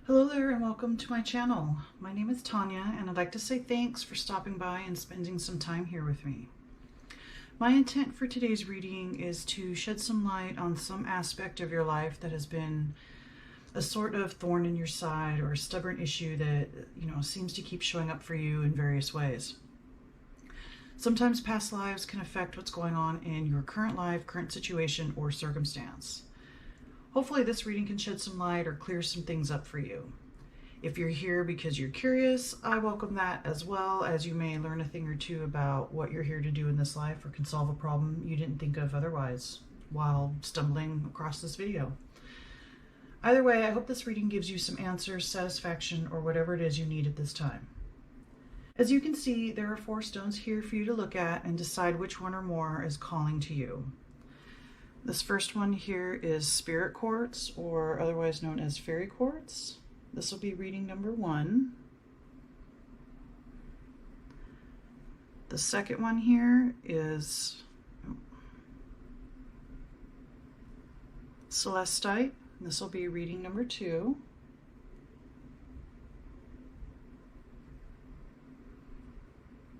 Hello there and welcome to my channel. My name is Tanya and I'd like to say thanks for stopping by and spending some time here with me. My intent for today's reading is to shed some light on some aspect of your life that has been a sort of thorn in your side or a stubborn issue that, seems to keep showing up for you in various ways. Sometimes past lives can affect what's going on in your current life, current situation, or circumstance. Hopefully this reading can shed some light or clear some things up for you. If you're here because you're curious, I welcome that, as well as you may learn a thing or two about what you're here to do in this life or can solve a problem you didn't think of otherwise while stumbling across this video. Either way, I hope this reading gives you some answers, satisfaction, or whatever it is you need at this time. As you can see, there are 4 stones here for you to look at and decide which one or more is calling to you. This first one here is Spirit Quartz, or otherwise known as Fairy Quartz. This will be reading number 1. The second one here is Celestite. This will be reading number 2.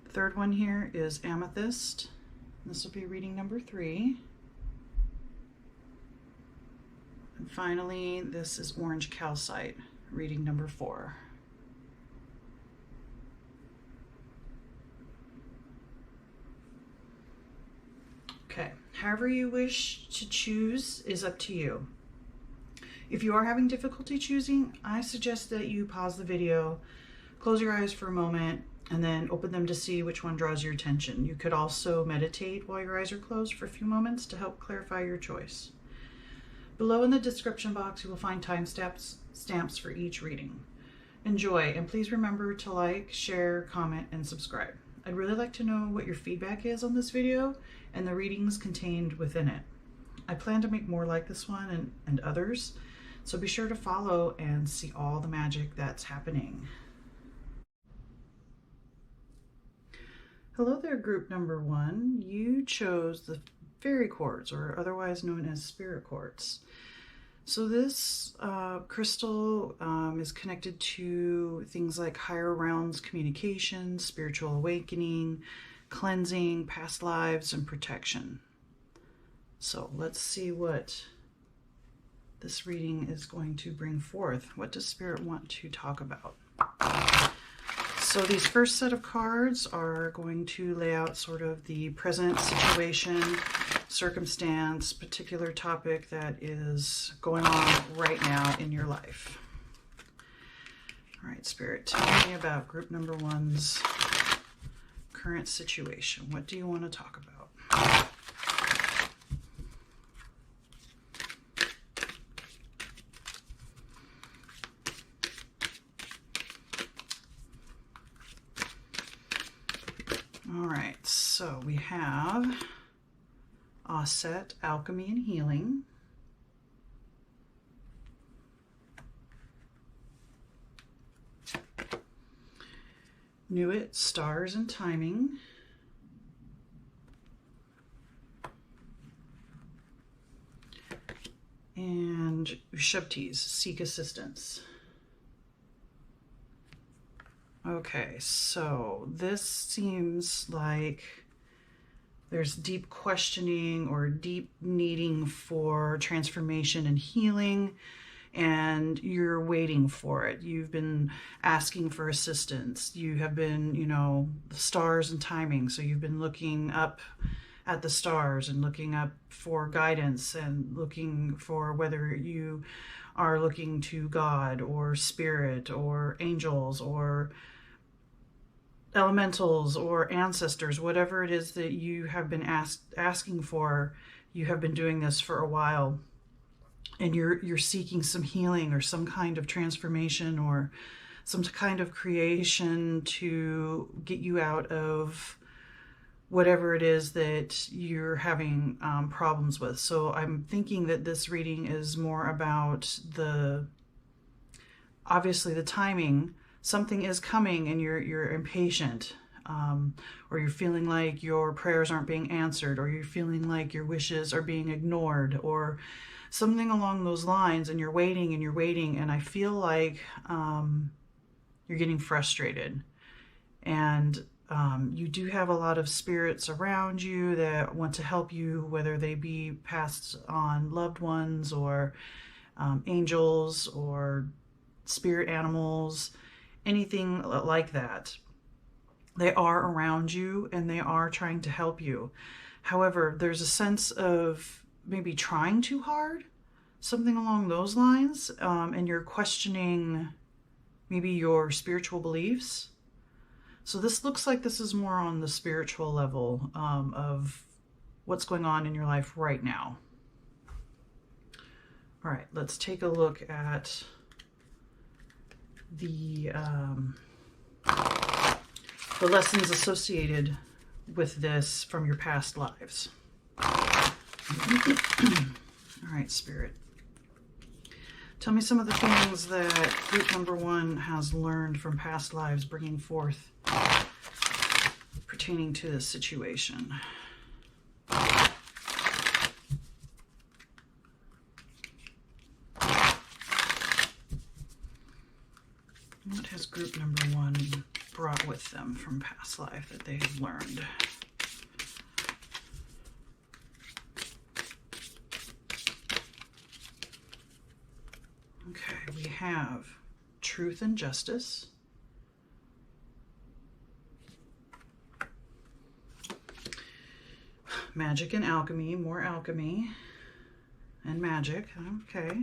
The third one here is Amethyst. This will be reading number 3. And finally, this is Orange Calcite, reading number 4. Okay, however you wish to choose is up to you. If you are having difficulty choosing, I suggest that you pause the video, close your eyes for a moment, and then open them to see which one draws your attention. You could also meditate while your eyes are closed for a few moments to help clarify your choice. Below in the description box, you will find timestamps for each reading. Enjoy, and please remember to like, share, comment, and subscribe. I'd really like to know what your feedback is on this video and the readings contained within it. I plan to make more like this one and others, so be sure to follow and see all the magic that's happening. Hello there, group number 1. You chose the Fairy Quartz, or otherwise known as Spirit Quartz. So this crystal is connected to things like higher realms, communication, spiritual awakening, cleansing, past lives, and protection. So let's see what this reading is going to bring forth. What does Spirit want to talk about? So these first set of cards are going to lay out sort of the present situation, circumstance, particular topic that is going on right now in your life. All right, Spirit, tell me about group number 1's current situation. What do you want to talk about? All right, so we have Auset, Alchemy and Healing. Knew It, Stars and Timing. And Ushubtis, Seek Assistance. Okay, so this seems like there's deep questioning or deep needing for transformation and healing, and you're waiting for it. You've been asking for assistance. You have been, the stars and timing. So you've been looking up at the stars and looking up for guidance and looking for whether you are looking to God or Spirit or angels or elementals or ancestors, whatever it is that you have been asking for. You have been doing this for a while, and you're seeking some healing or some kind of transformation or some kind of creation to get you out of whatever it is that you're having problems with. So I'm thinking that this reading is more about obviously the timing. Something is coming and you're impatient, or you're feeling like your prayers aren't being answered, or you're feeling like your wishes are being ignored, or something along those lines, and you're waiting and you're waiting, and I feel like you're getting frustrated. And you do have a lot of spirits around you that want to help you, whether they be passed on loved ones or angels or spirit animals, anything like that. They are around you and they are trying to help you. However, there's a sense of maybe trying too hard, something along those lines, and you're questioning maybe your spiritual beliefs. So this looks like this is more on the spiritual level of what's going on in your life right now. All right, let's take a look at the lessons associated with this from your past lives. All right, Spirit. Tell me some of the things that group number 1 has learned from past lives, bringing forth pertaining to this situation. What has group number 1 brought with them from past life that they have learned? Okay, we have truth and justice. Magic and alchemy, more alchemy and magic, okay.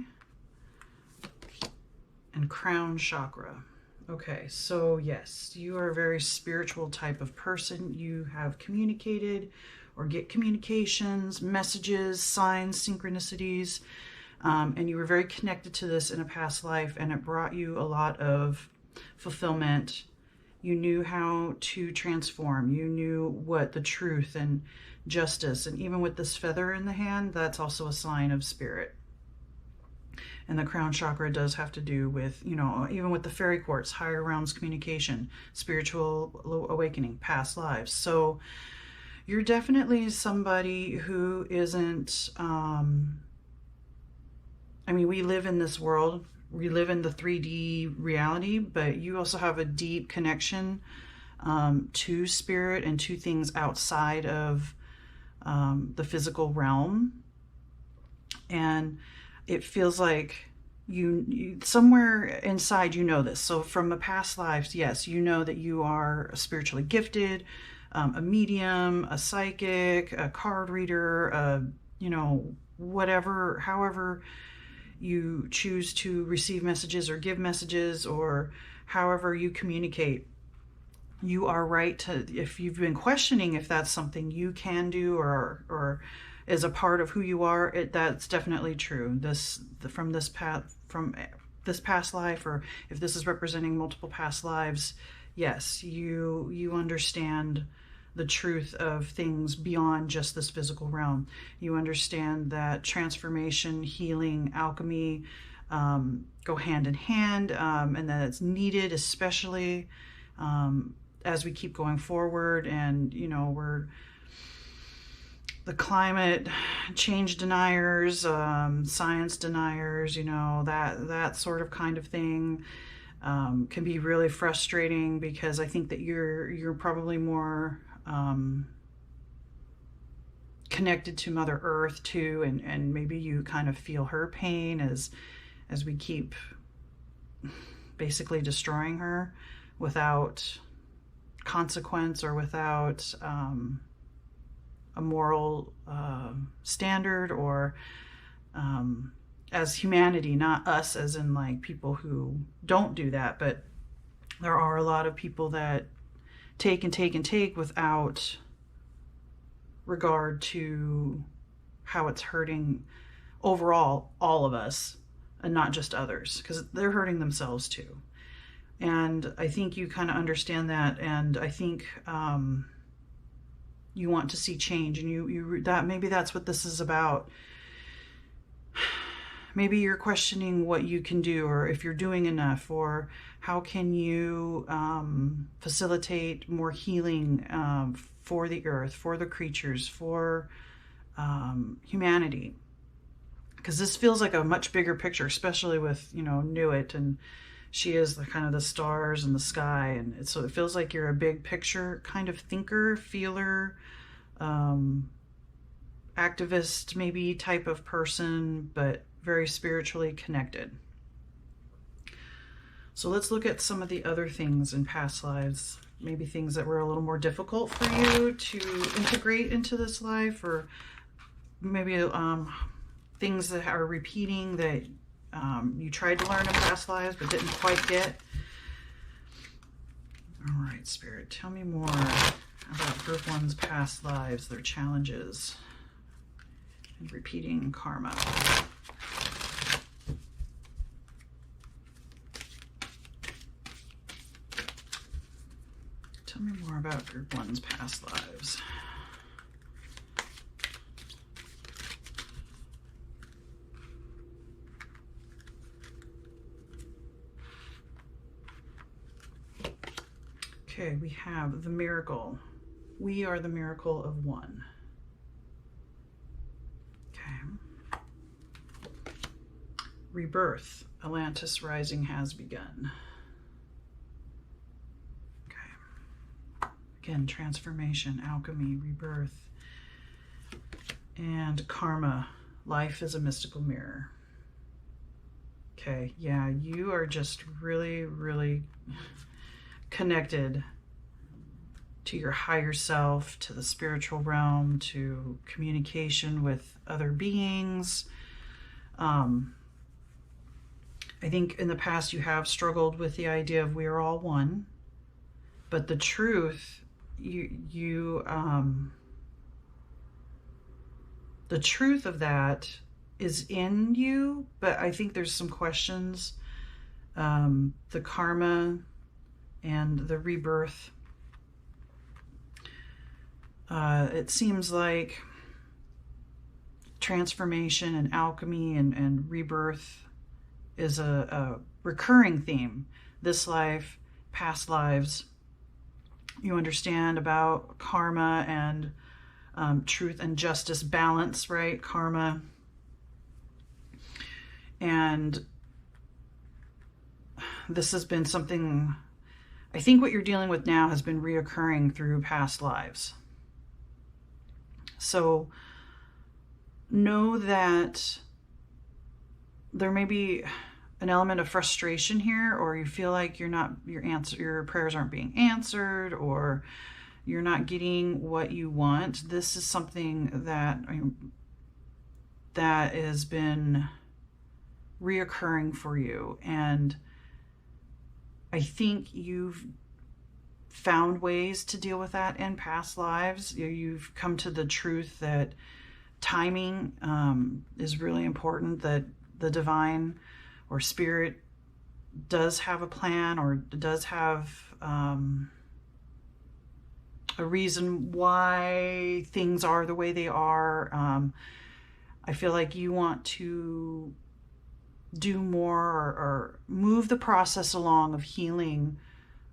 And crown chakra. Okay, so yes, you are a very spiritual type of person. You have communicated or get communications, messages, signs, synchronicities, and you were very connected to this in a past life, and it brought you a lot of fulfillment. You knew how to transform. You knew what the truth and justice, and even with this feather in the hand, that's also a sign of spirit. And the crown chakra does have to do with, you know, even with the fairy quartz, higher realms communication, spiritual awakening, past lives. So you're definitely somebody who isn't, I mean, we live in this world, we live in the 3D reality, but you also have a deep connection to spirit and to things outside of the physical realm. And it feels like you somewhere inside you know this. So from the past lives, yes, you know that you are spiritually gifted, a medium, a psychic, a card reader, you know, whatever, however you choose to receive messages or give messages, or however you communicate. You are right to, if you've been questioning if that's something you can do or is a part of who you are, that's definitely true. From this past life, or if this is representing multiple past lives, yes, you understand the truth of things beyond just this physical realm. You understand that transformation, healing, alchemy go hand in hand, and that it's needed, especially as we keep going forward. And you know, we're the climate change deniers, science deniers, you know, that sort of kind of thing can be really frustrating, because I think that you're probably more connected to Mother Earth too, and maybe you kind of feel her pain as we keep basically destroying her without consequence or without a moral standard, or as humanity, not us as in like people who don't do that, but there are a lot of people that take and take and take without regard to how it's hurting overall all of us, and not just others, because they're hurting themselves too. And I think you kind of understand that, and I think you want to see change, and you that maybe that's what this is about. Maybe you're questioning what you can do, or if you're doing enough, or how can you facilitate more healing for the earth, for the creatures, for humanity. because this feels like a much bigger picture, especially with, Knew It, and she is the kind of the stars and the sky, and so it feels like you're a big picture kind of thinker, feeler, activist maybe type of person, but very spiritually connected. So let's look at some of the other things in past lives, maybe things that were a little more difficult for you to integrate into this life, or maybe things that are repeating that you tried to learn in past lives but didn't quite get. All right, Spirit, tell me more about Group 1's past lives, their challenges, and repeating karma. Tell me more about Group 1's past lives. Okay, we have the miracle. We are the miracle of one. Okay. Rebirth. Atlantis rising has begun. Okay. Again, transformation, alchemy, rebirth. And karma. Life is a mystical mirror. Okay, yeah, you are just really, really connected to your higher self, to the spiritual realm, to communication with other beings. I think in the past you have struggled with the idea of we are all one, but the truth, the truth of that is in you, but I think there's some questions. The karma and the rebirth. It seems like transformation and alchemy and rebirth is a recurring theme. This life, past lives. You understand about karma and truth and justice balance, right? Karma. And this has been something, I think what you're dealing with now has been reoccurring through past lives. So know that there may be an element of frustration here, or you feel like your prayers aren't being answered, or you're not getting what you want. This is something that has been reoccurring for you, and I think you've found ways to deal with that in past lives. You've come to the truth that timing is really important, that the divine or spirit does have a plan, or does have a reason why things are the way they are. I feel like you want to do more, or move the process along of healing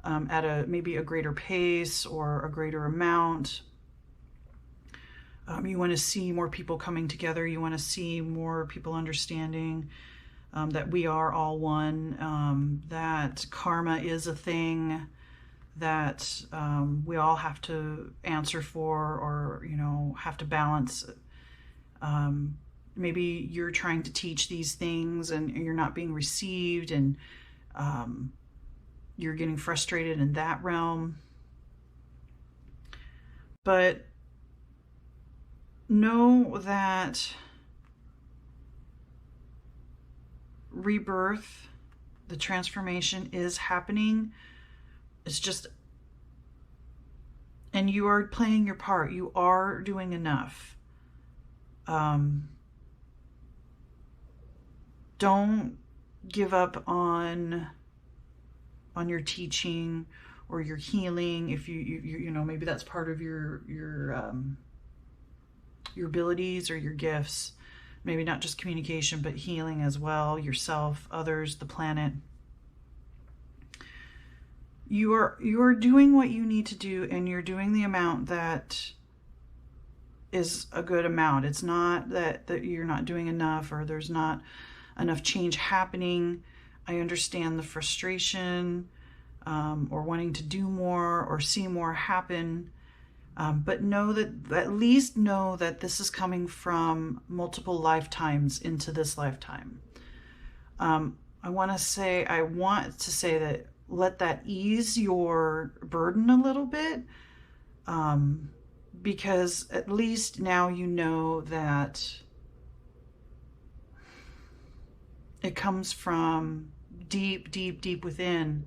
at maybe a greater pace or a greater amount. You want to see more people coming together. You want to see more people understanding that we are all one, that karma is a thing that we all have to answer for, or, have to balance. Maybe you're trying to teach these things and you're not being received, and you're getting frustrated in that realm. But know that rebirth, the transformation is happening. It's just, and you are playing your part. You are doing enough. Don't give up on your teaching or your healing. If you maybe that's part of your abilities or your gifts. Maybe not just communication, but healing as well, yourself, others, the planet. You are doing what you need to do, and you're doing the amount that is a good amount. It's not that you're not doing enough or there's not enough change happening. I understand the frustration or wanting to do more or see more happen. But at least know that this is coming from multiple lifetimes into this lifetime. I want to say that let that ease your burden a little bit, because at least now you know that it comes from deep, deep, deep within,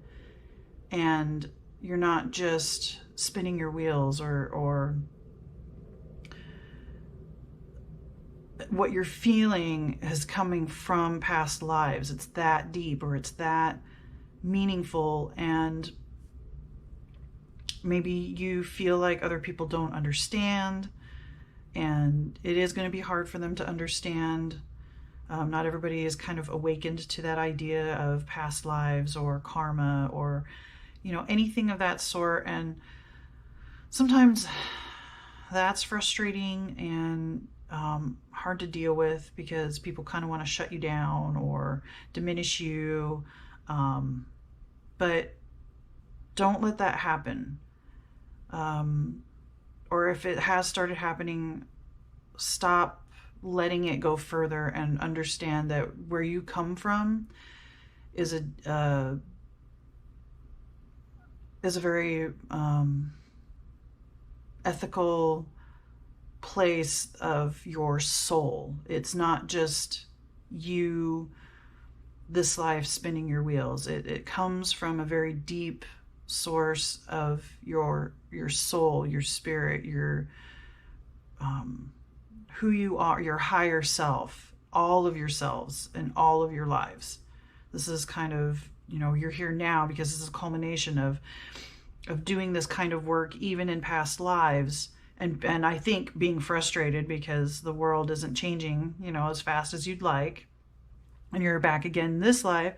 and you're not just spinning your wheels or what you're feeling is coming from past lives. It's that deep, or it's that meaningful, and maybe you feel like other people don't understand, and it is going to be hard for them to understand. Not everybody is kind of awakened to that idea of past lives or karma or, anything of that sort. And sometimes that's frustrating and hard to deal with, because people kind of want to shut you down or diminish you. But don't let that happen. Or if it has started happening, stop letting it go further and understand that where you come from is a very ethical place of your soul. It's not just you, this life, spinning your wheels. It comes from a very deep source of your soul, your spirit, your who you are, your higher self, all of yourselves and all of your lives. This is kind of, you're here now because this is a culmination of doing this kind of work even in past lives, and I think being frustrated because the world isn't changing, as fast as you'd like, and you're back again this life.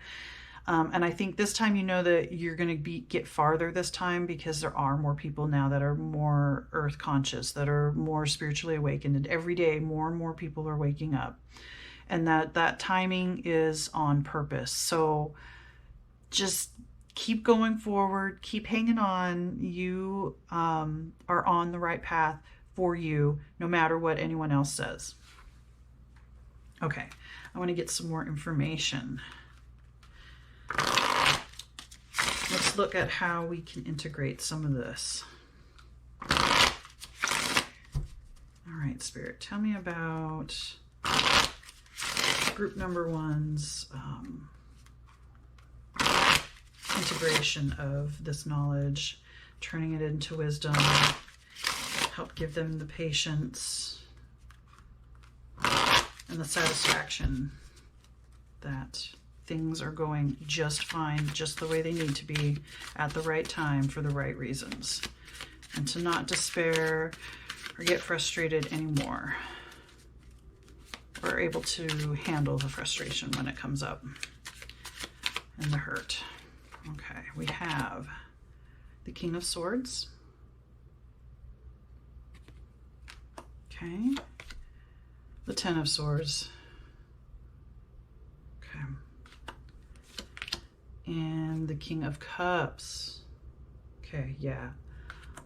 And I think this time that you're going to get farther this time, because there are more people now that are more earth conscious, that are more spiritually awakened, and every day more and more people are waking up, and that timing is on purpose. So just keep going forward, keep hanging on. You are on the right path for you, no matter what anyone else says. Okay, I want to get some more information. Let's look at how we can integrate some of this. All right, Spirit, tell me about group number one's integration of this knowledge, turning it into wisdom, help give them the patience and the satisfaction that things are going just fine, just the way they need to be, at the right time, for the right reasons, and to not despair or get frustrated anymore. We're able to handle the frustration when it comes up and the hurt. Okay, we have the King of Swords. Okay, the Ten of Swords. Okay. And the King of Cups. Okay, yeah.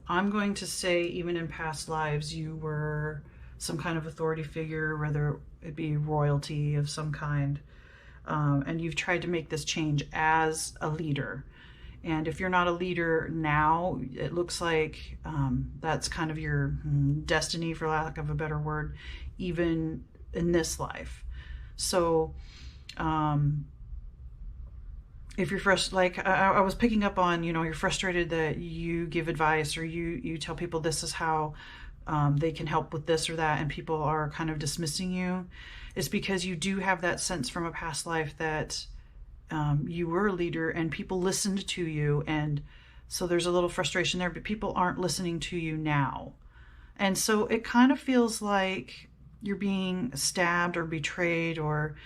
I'm going to say even in past lives you were some kind of authority figure, whether it be royalty of some kind, and you've tried to make this change as a leader. And if you're not a leader now, it looks like that's kind of your destiny, for lack of a better word, even in this life. So if you're like I was picking up on, you're frustrated that you give advice or you tell people this is how they can help with this or that, and people are kind of dismissing you, it's because you do have that sense from a past life that you were a leader and people listened to you, and so there's a little frustration there, but people aren't listening to you now. And so it kind of feels like you're being stabbed or betrayed or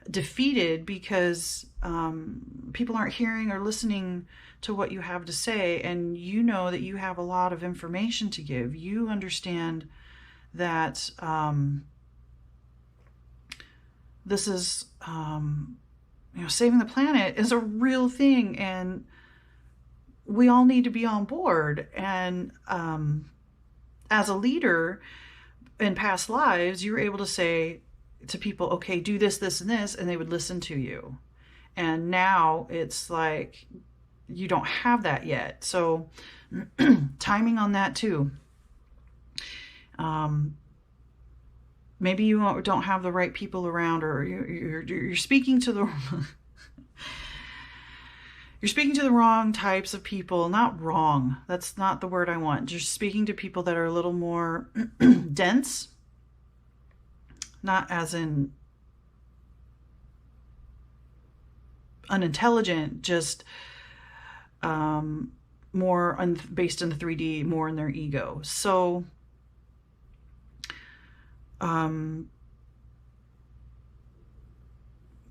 defeated because people aren't hearing or listening to what you have to say, and you know that you have a lot of information to give. You understand that this is, saving the planet is a real thing, and we all need to be on board. And as a leader in past lives, you were able to say to people, okay, do this, this, and this, and they would listen to you. And now it's like you don't have that yet. So timing on that too. Maybe you don't have the right people around, or you're speaking to the you're speaking to the wrong types of people. Not wrong. That's not the word I want. You're speaking to people that are a little more dense. Not as in unintelligent, just more based in the 3D, more in their ego. So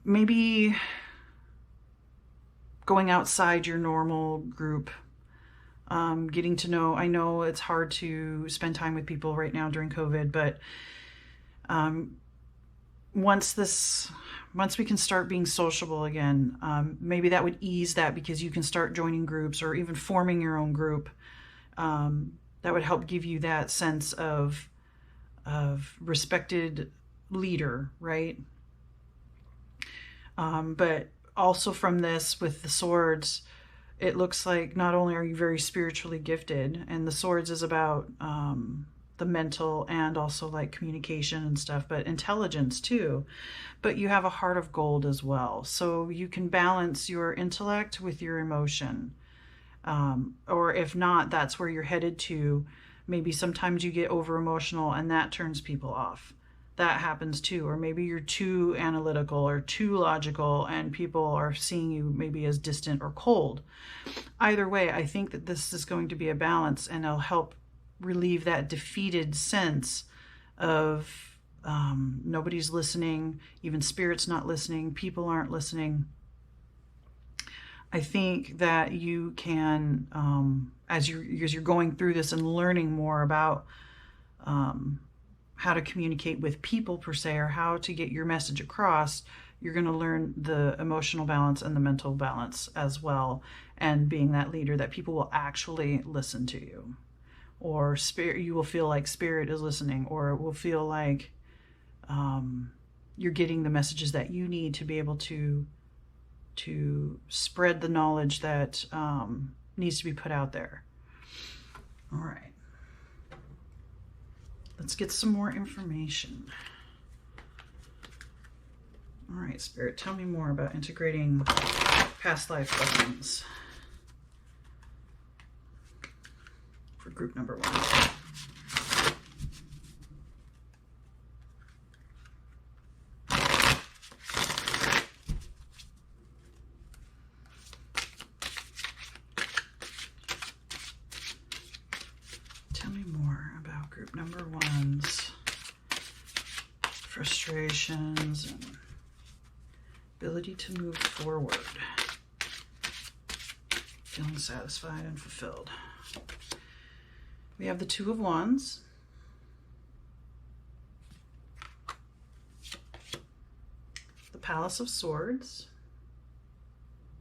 maybe going outside your normal group, getting to know, I know it's hard to spend time with people right now during COVID, but once we can start being sociable again, maybe that would ease that, because you can start joining groups or even forming your own group. That would help give you that sense of respected leader, right? But also from this, with the swords, it looks like not only are you very spiritually gifted, and the swords is about the mental and also like communication and stuff, but intelligence too. But you have a heart of gold as well. So you can balance your intellect with your emotion. Or if not, that's where you're headed to. Maybe sometimes you get over emotional and that turns people off. That happens too. Or maybe you're too analytical or too logical and people are seeing you maybe as distant or cold. Either way, I think that this is going to be a balance, and it'll help relieve that defeated sense of nobody's listening, even spirit's not listening, people aren't listening. I think that you can, as you're going through this and learning more about how to communicate with people per se, or how to get your message across, you're going to learn the emotional balance and the mental balance as well, and being that leader that people will actually listen to you, or spirit, you will feel like spirit is listening, or it will feel like you're getting the messages that you need to be able to spread the knowledge that needs to be put out there. All right. Let's get some more information. All right, Spirit, tell me more about integrating past life lessons for group number 1. Number 1's frustrations and ability to move forward, feeling satisfied and fulfilled. We have the 2 of Wands, the Palace of Swords.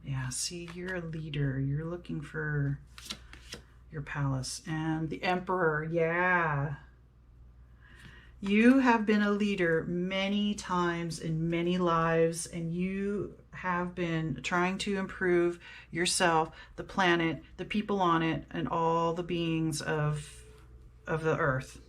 Yeah, see, you're a leader. You're looking for your palace. And the Emperor, yeah. You have been a leader many times in many lives, and you have been trying to improve yourself, the planet, the people on it, and all the beings of the earth.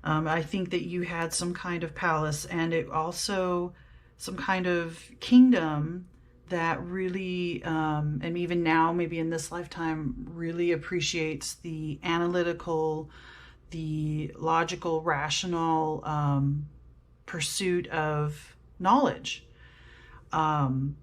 I think that you had some kind of palace, and it also some kind of kingdom that really, and even now, maybe in this lifetime, really appreciates the analytical, the logical, rational pursuit of knowledge. And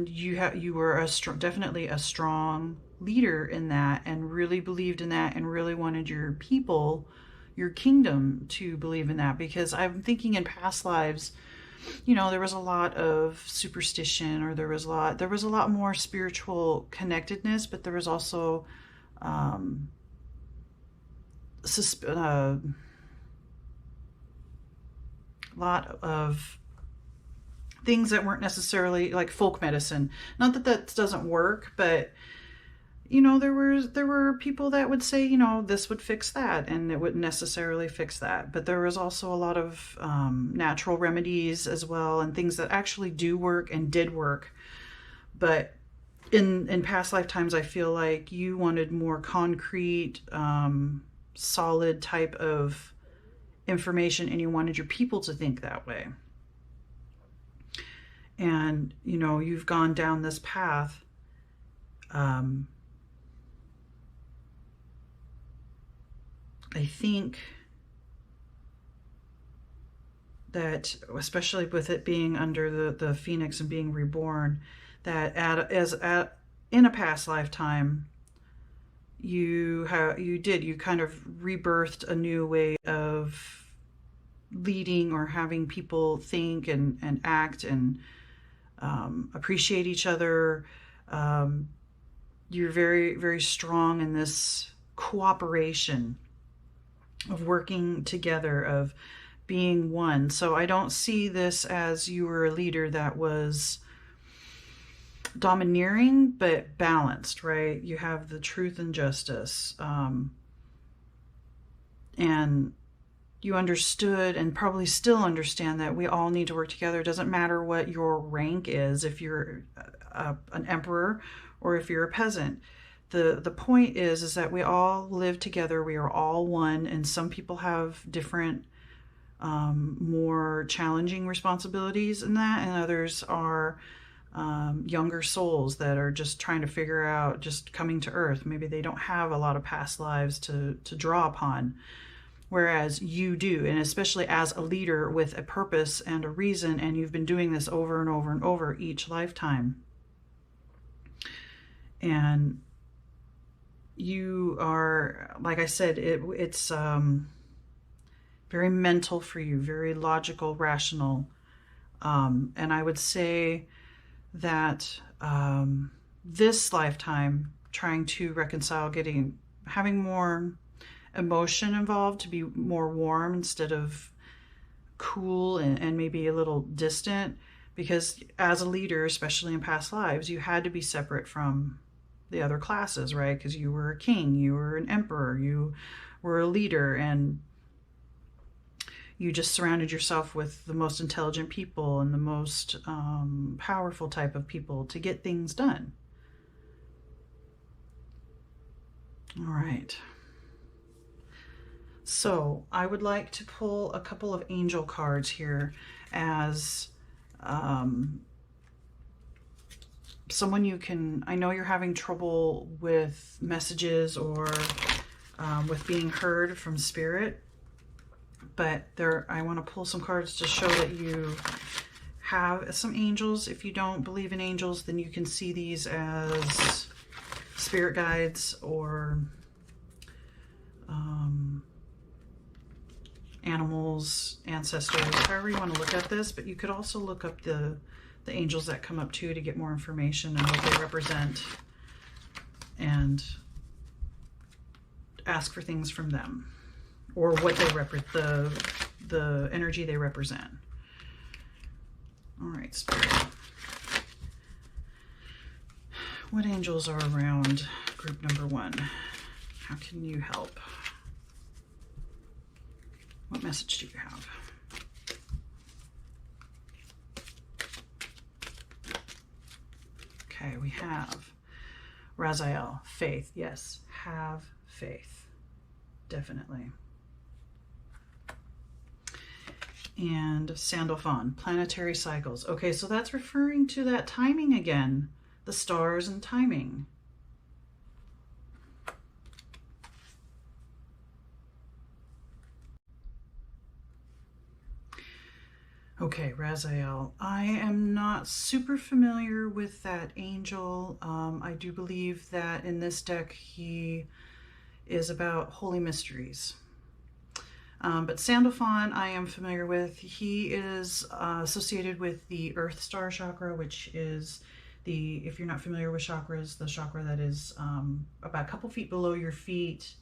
you were definitely a strong leader in that, and really believed in that, and really wanted your people, your kingdom, to believe in that. Because I'm thinking in past lives, there was a lot of superstition, or there was a lot more spiritual connectedness, but there was also lot of things that weren't necessarily like folk medicine. Not that that doesn't work, but you know, there were people that would say, you know, this would fix that, and it wouldn't necessarily fix that. But there was also a lot of natural remedies as well, and things that actually do work and did work. But in past lifetimes, I feel like you wanted more concrete, solid type of information, and you wanted your people to think that way. And, you know, you've gone down this path. I think that, especially with it being under the phoenix and being reborn, that in a past lifetime, you kind of rebirthed a new way of leading or having people think and act and appreciate each other. You're very, very strong in this cooperation of working together, of being one. So I don't see this as you were a leader that was domineering, but balanced, right? You have the truth and justice. And you understood, and probably still understand, that we all need to work together. It doesn't matter what your rank is, if you're an emperor or if you're a peasant. The point is that we all live together. We are all one, and some people have different, more challenging responsibilities in that, and others are younger souls that are just trying to figure out, just coming to Earth. Maybe they don't have a lot of past lives to draw upon, whereas you do, and especially as a leader with a purpose and a reason, and you've been doing this over and over and over each lifetime. And you are, like I said, it's very mental for you, very logical, rational. And I would say that this lifetime, trying to reconcile, having more emotion involved, to be more warm instead of cool and maybe a little distant, because as a leader, especially in past lives, you had to be separate from the other classes, right? Because you were a king, you were an emperor, you were a leader, and you just surrounded yourself with the most intelligent people and the most powerful type of people to get things done. All right. So I would like to pull a couple of angel cards here as someone you can, I know you're having trouble with messages or with being heard from spirit, but I want to pull some cards to show that you have some angels. If you don't believe in angels, then you can see these as spirit guides or animals, ancestors, however you want to look at this. But you could also look up the angels that come up too, to get more information on what they represent and ask for things from them, or what they represent, the energy they represent. All right, Spirit. What angels are around group number 1? How can you help? What message do you have? Okay, we have Raziel, faith. Yes, have faith. Definitely. And Sandalphon, planetary cycles. Okay, so that's referring to that timing again. The stars and timing. Okay, Raziel. I am not super familiar with that angel. I do believe that in this deck he is about holy mysteries. But Sandalphon I am familiar with. He is associated with the Earth Star chakra, which is if you're not familiar with chakras, the chakra that is about a couple feet below your feet,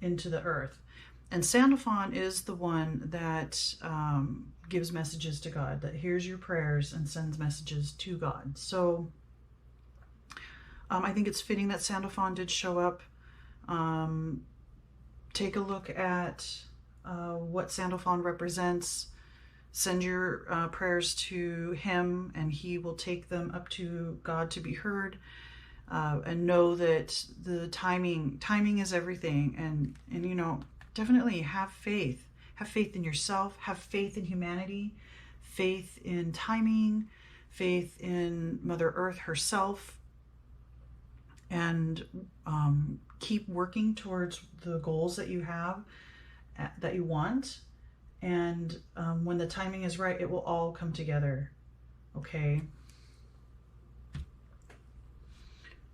into the earth. And Sandalphon is the one that gives messages to God, that hears your prayers and sends messages to God. So I think it's fitting that Sandalphon did show up. Take a look at what Sandalphon represents. Send your prayers to him, and he will take them up to God to be heard. And know that the timing is everything. And you know, definitely have faith. Have faith in yourself. Have faith in humanity. Faith in timing. Faith in Mother Earth herself. And keep working towards the goals that you have, that you want. And when the timing is right, it will all come together. Okay?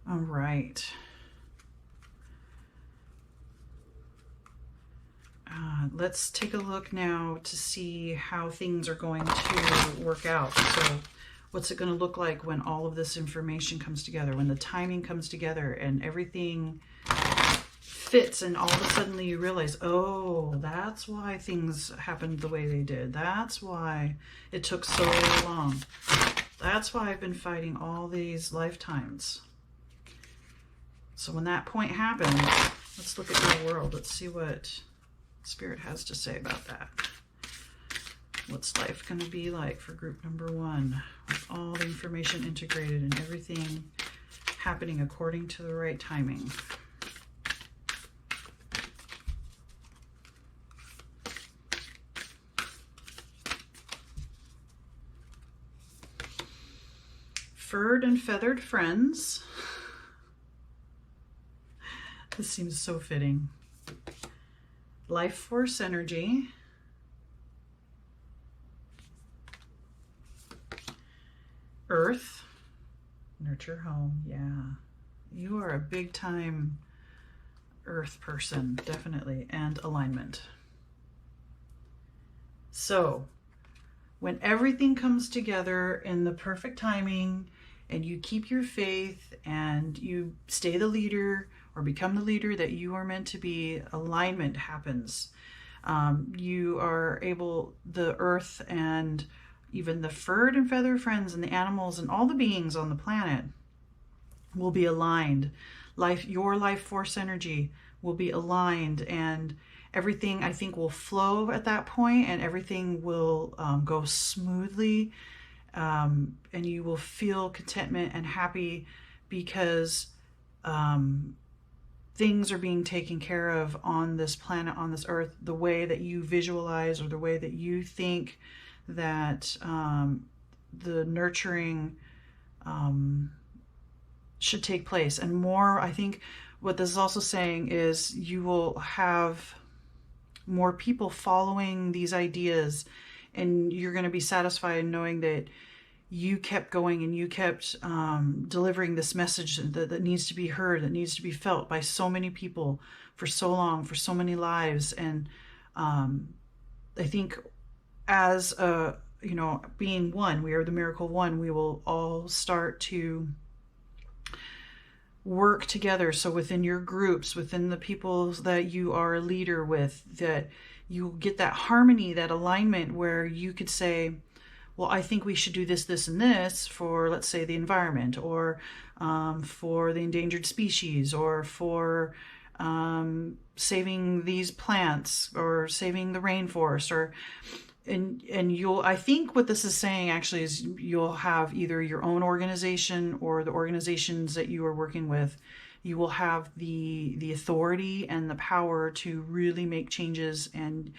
All right. Let's take a look now to see how things are going to work out. So what's it going to look like when all of this information comes together, when the timing comes together and everything fits, and all of a sudden you realize, oh, that's why things happened the way they did. That's why it took so long. That's why I've been fighting all these lifetimes. So when that point happens, let's look at your world. Let's see what Spirit has to say about that. What's life going to be like for group number 1, with all the information integrated and everything happening according to the right timing? Furred and feathered friends. This seems so fitting. Life force energy. Earth. Nurture home. Yeah. You are a big time earth person, definitely. And alignment. So, when everything comes together in the perfect timing, and you keep your faith, and you stay the leader, or become the leader that you are meant to be, alignment happens. You are able, the earth and even the furred and feathered friends and the animals and all the beings on the planet will be aligned. Your life force energy will be aligned, and everything, I think, will flow at that point, and everything will go smoothly, and you will feel contentment and happy because things are being taken care of on this planet, on this earth, the way that you visualize, or the way that you think that the nurturing should take place. And more, I think what this is also saying is you will have more people following these ideas, and you're going to be satisfied knowing that you kept going and you kept delivering this message that needs to be heard, that needs to be felt by so many people for so long, for so many lives. And I think as being one, we are the miracle one, we will all start to work together. So within your groups, within the people that you are a leader with, that you get that harmony, that alignment where you could say, well, I think we should do this, this, and this for, let's say, the environment, or for the endangered species, or for saving these plants, or saving the rainforest, or and you'll, I think what this is saying actually is you'll have either your own organization or the organizations that you are working with. You will have the authority and the power to really make changes, and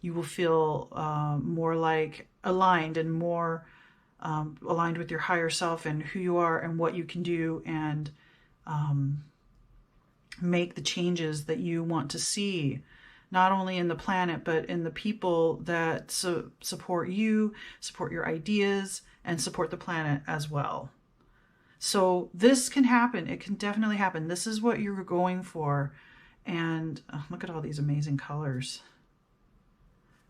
you will feel more like aligned, and more aligned with your higher self and who you are and what you can do, and make the changes that you want to see, not only in the planet, but in the people that support you, support your ideas, and support the planet as well. So this can happen. It can definitely happen. This is what you're going for. And look at all these amazing colors.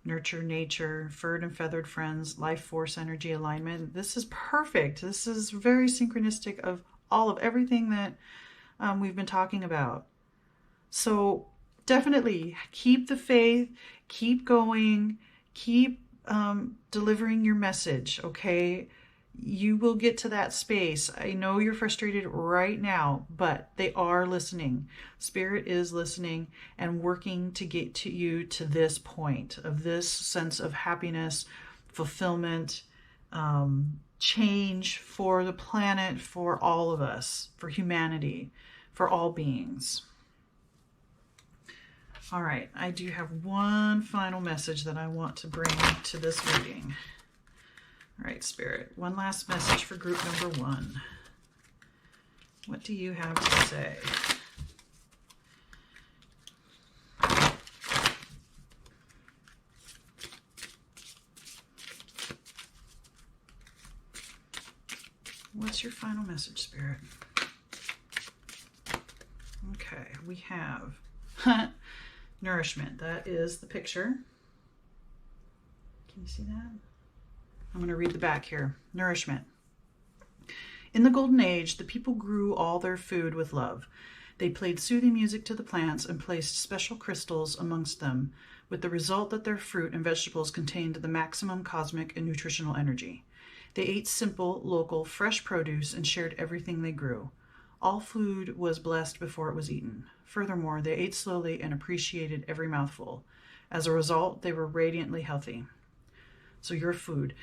Nurture, nature, furred and feathered friends, life force energy alignment. This is perfect. This is very synchronistic of all of everything that we've been talking about. So definitely keep the faith, keep going, keep delivering your message, okay? You will get to that space. I know you're frustrated right now, but they are listening. Spirit is listening and working to get to you to this point of this sense of happiness, fulfillment, change for the planet, for all of us, for humanity, for all beings. All right, I do have one final message that I want to bring to this reading. All right, Spirit, one last message for group number 1. What do you have to say? What's your final message, Spirit? Okay, we have nourishment. That is the picture. Can you see that? I'm going to read the back here. Nourishment. In the Golden Age, the people grew all their food with love. They played soothing music to the plants and placed special crystals amongst them, with the result that their fruit and vegetables contained the maximum cosmic and nutritional energy. They ate simple, local, fresh produce and shared everything they grew. All food was blessed before it was eaten. Furthermore, they ate slowly and appreciated every mouthful. As a result, they were radiantly healthy. So your food.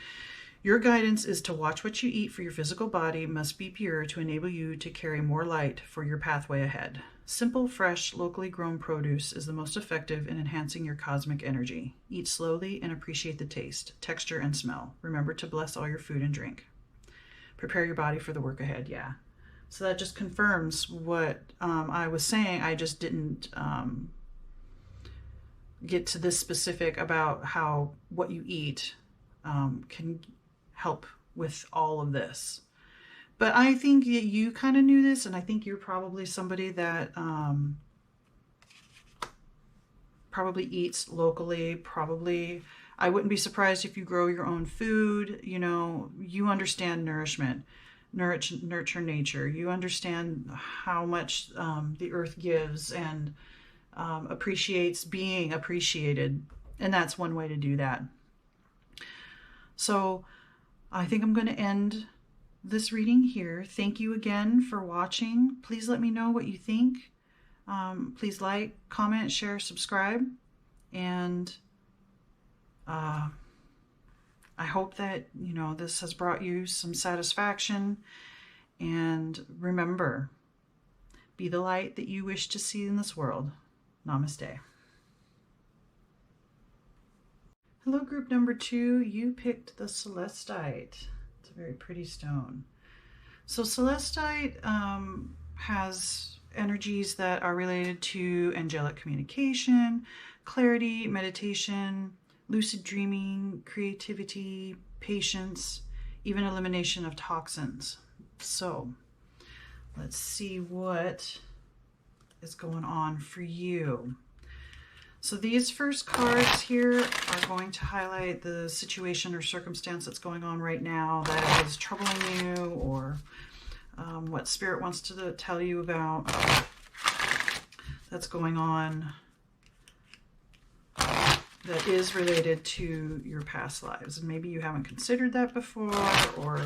Your guidance is to watch what you eat, for your physical body must be pure to enable you to carry more light for your pathway ahead. Simple, fresh, locally grown produce is the most effective in enhancing your cosmic energy. Eat slowly and appreciate the taste, texture, and smell. Remember to bless all your food and drink. Prepare your body for the work ahead. Yeah. So that just confirms what I was saying. I just didn't get to this specific about how what you eat can help with all of this. But I think that you kind of knew this, and I think you're probably somebody that probably eats locally, probably. I wouldn't be surprised if you grow your own food. You know, you understand nourishment, nurture nature. You understand how much the earth gives and appreciates being appreciated. And that's one way to do that. So I think I'm going to end this reading here. Thank you again for watching. Please let me know what you think. Please like, comment, share, subscribe. And I hope that, you know, this has brought you some satisfaction. And remember, be the light that you wish to see in this world. Namaste. Hello, group number 2. You picked the Celestite. It's a very pretty stone. So Celestite has energies that are related to angelic communication, clarity, meditation, lucid dreaming, creativity, patience, even elimination of toxins. So let's see what is going on for you. So these first cards here are going to highlight the situation or circumstance that's going on right now that is troubling you, or what Spirit wants to tell you about that's going on that is related to your past lives. And maybe you haven't considered that before, or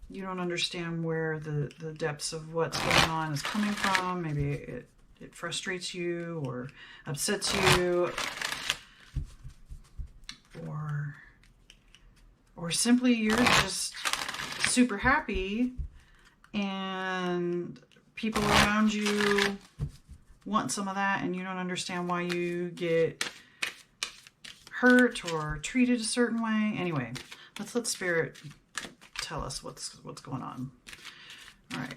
you don't understand where the depths of what's going on is coming from. Maybe it frustrates you or upsets you, or simply you're just super happy and people around you want some of that and you don't understand why you get hurt or treated a certain way. Anyway, let's let Spirit tell us what's going on. All right,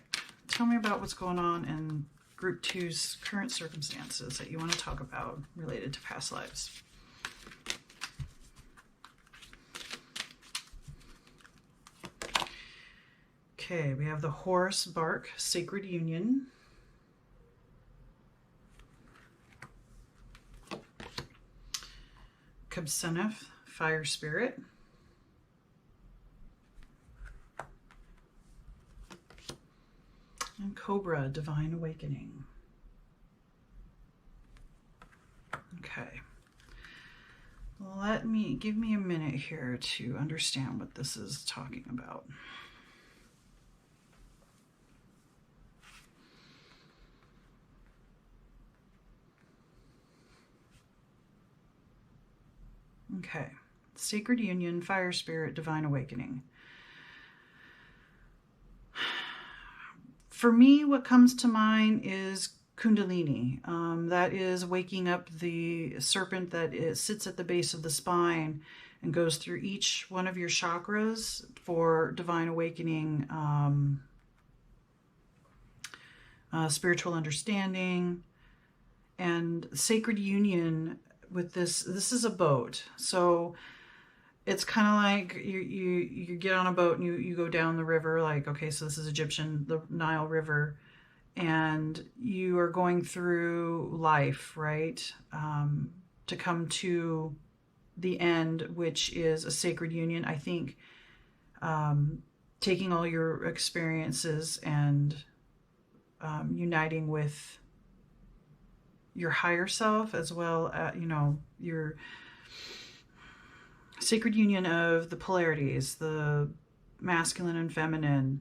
tell me about what's going on in Group 2's current circumstances that you want to talk about related to past lives. Okay, we have the Horse Bark Sacred Union. Kabseneth Fire Spirit. And Cobra Divine Awakening. Okay. Give me a minute here to understand what this is talking about. Okay. Sacred Union, Fire Spirit, Divine Awakening. For me, what comes to mind is Kundalini. That is waking up the serpent that sits at the base of the spine and goes through each one of your chakras for divine awakening, spiritual understanding, and sacred union with this. This is a boat. So it's kind of like you get on a boat and you go down the river. Like, okay, so this is Egyptian, the Nile River. And you are going through life, right? To come to the end, which is a sacred union. I think taking all your experiences and uniting with your higher self, as well as, your sacred union of the polarities, the masculine and feminine,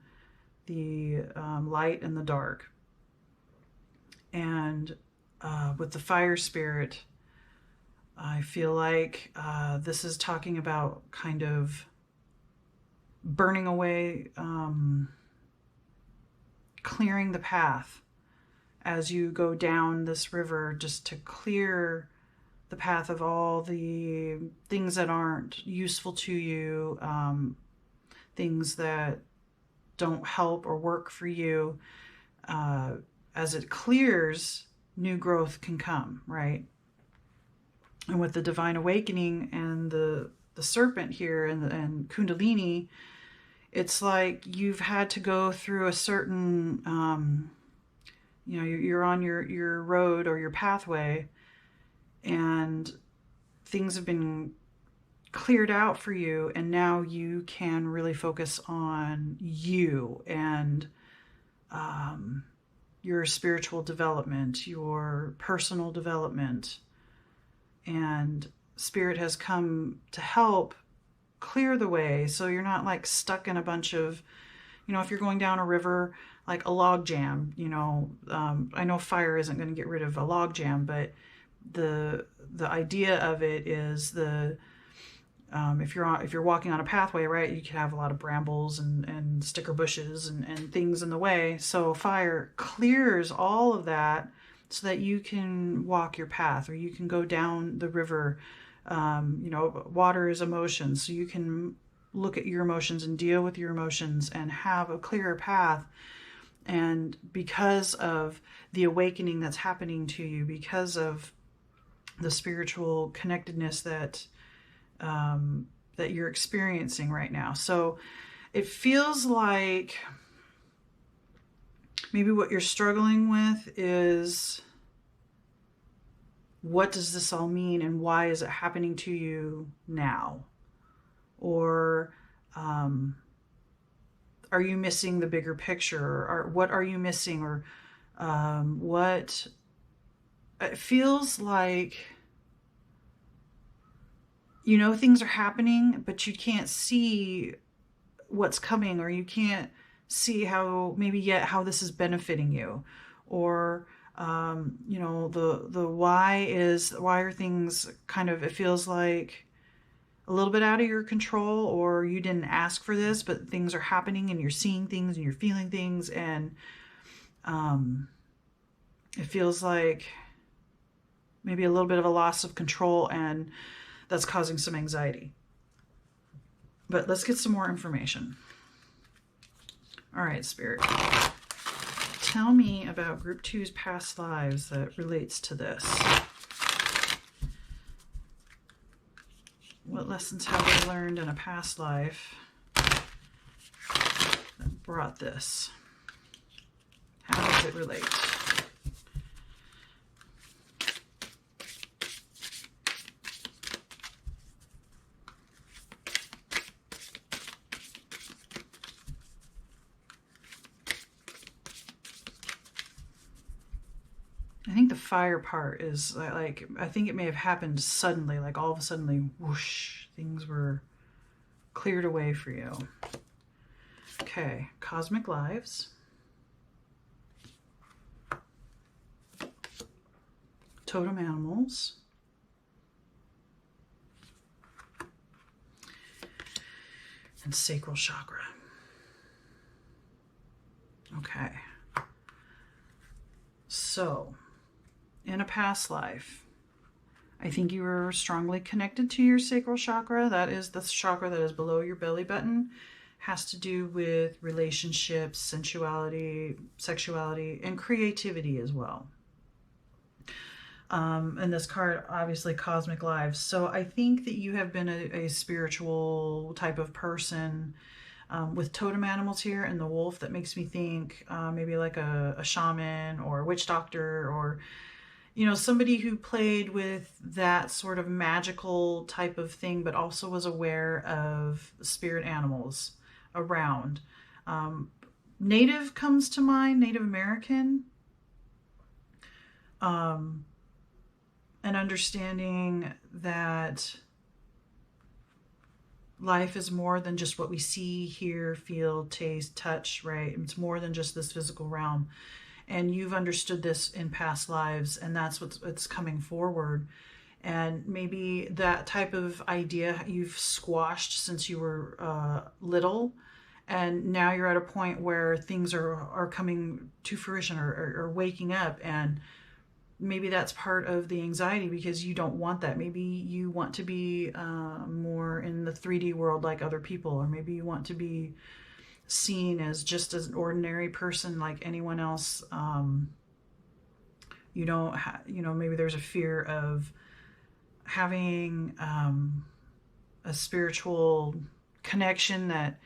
the light and the dark. And with the fire spirit, I feel like this is talking about kind of burning away, clearing the path as you go down this river, just to clear the path of all the things that aren't useful to you, things that don't help or work for you. As it clears, new growth can come, right? And with the divine awakening and the serpent here and Kundalini, it's like you've had to go through a certain, you're on your road or your pathway, and things have been cleared out for you, and now you can really focus on you and your spiritual development, your personal development. And Spirit has come to help clear the way, so you're not like stuck in a bunch of, if you're going down a river, like a log jam, I know fire isn't going to get rid of a log jam, but the idea of it is if you're walking on a pathway, right, you can have a lot of brambles and sticker bushes and things in the way. So fire clears all of that so that you can walk your path, or you can go down the river. Water is emotion, so you can look at your emotions and deal with your emotions and have a clearer path. And because of the awakening that's happening to you, because of the spiritual connectedness that you're experiencing right now. So it feels like maybe what you're struggling with is, what does this all mean and why is it happening to you now? Or are you missing the bigger picture? Or what are you missing? Or what it feels like, things are happening, but you can't see what's coming, or you can't see how this is benefiting you, or the why are things kind of, it feels like a little bit out of your control, or you didn't ask for this, but things are happening and you're seeing things and you're feeling things, and it feels like maybe a little bit of a loss of control, and that's causing some anxiety. But let's get some more information. All right, Spirit. Tell me about Group 2's past lives that relates to this. What lessons have they learned in a past life that brought this? How does it relate? I think the fire part is like, I think it may have happened suddenly, like all of a sudden, whoosh, things were cleared away for you. Okay, cosmic lives. Totem animals. And sacral chakra. Okay. So, in a past life, I think you were strongly connected to your sacral chakra. That is the chakra that is below your belly button. Has to do with relationships, sensuality, sexuality, and creativity as well. And this card, obviously, cosmic lives. So I think that you have been a spiritual type of person with totem animals here and the wolf. That makes me think maybe like a shaman or a witch doctor, or, you know, somebody who played with that sort of magical type of thing, but also was aware of spirit animals around. Native comes to mind, Native American. And understanding that life is more than just what we see, hear, feel, taste, touch, right? It's more than just this physical realm. And you've understood this in past lives, and that's what's coming forward. And maybe that type of idea you've squashed since you were little, and now you're at a point where things are coming to fruition or waking up, and maybe that's part of the anxiety because you don't want that. Maybe you want to be more in the 3D world like other people, or maybe you want to be seen as just as an ordinary person like anyone else. You don't maybe there's a fear of having a spiritual connection that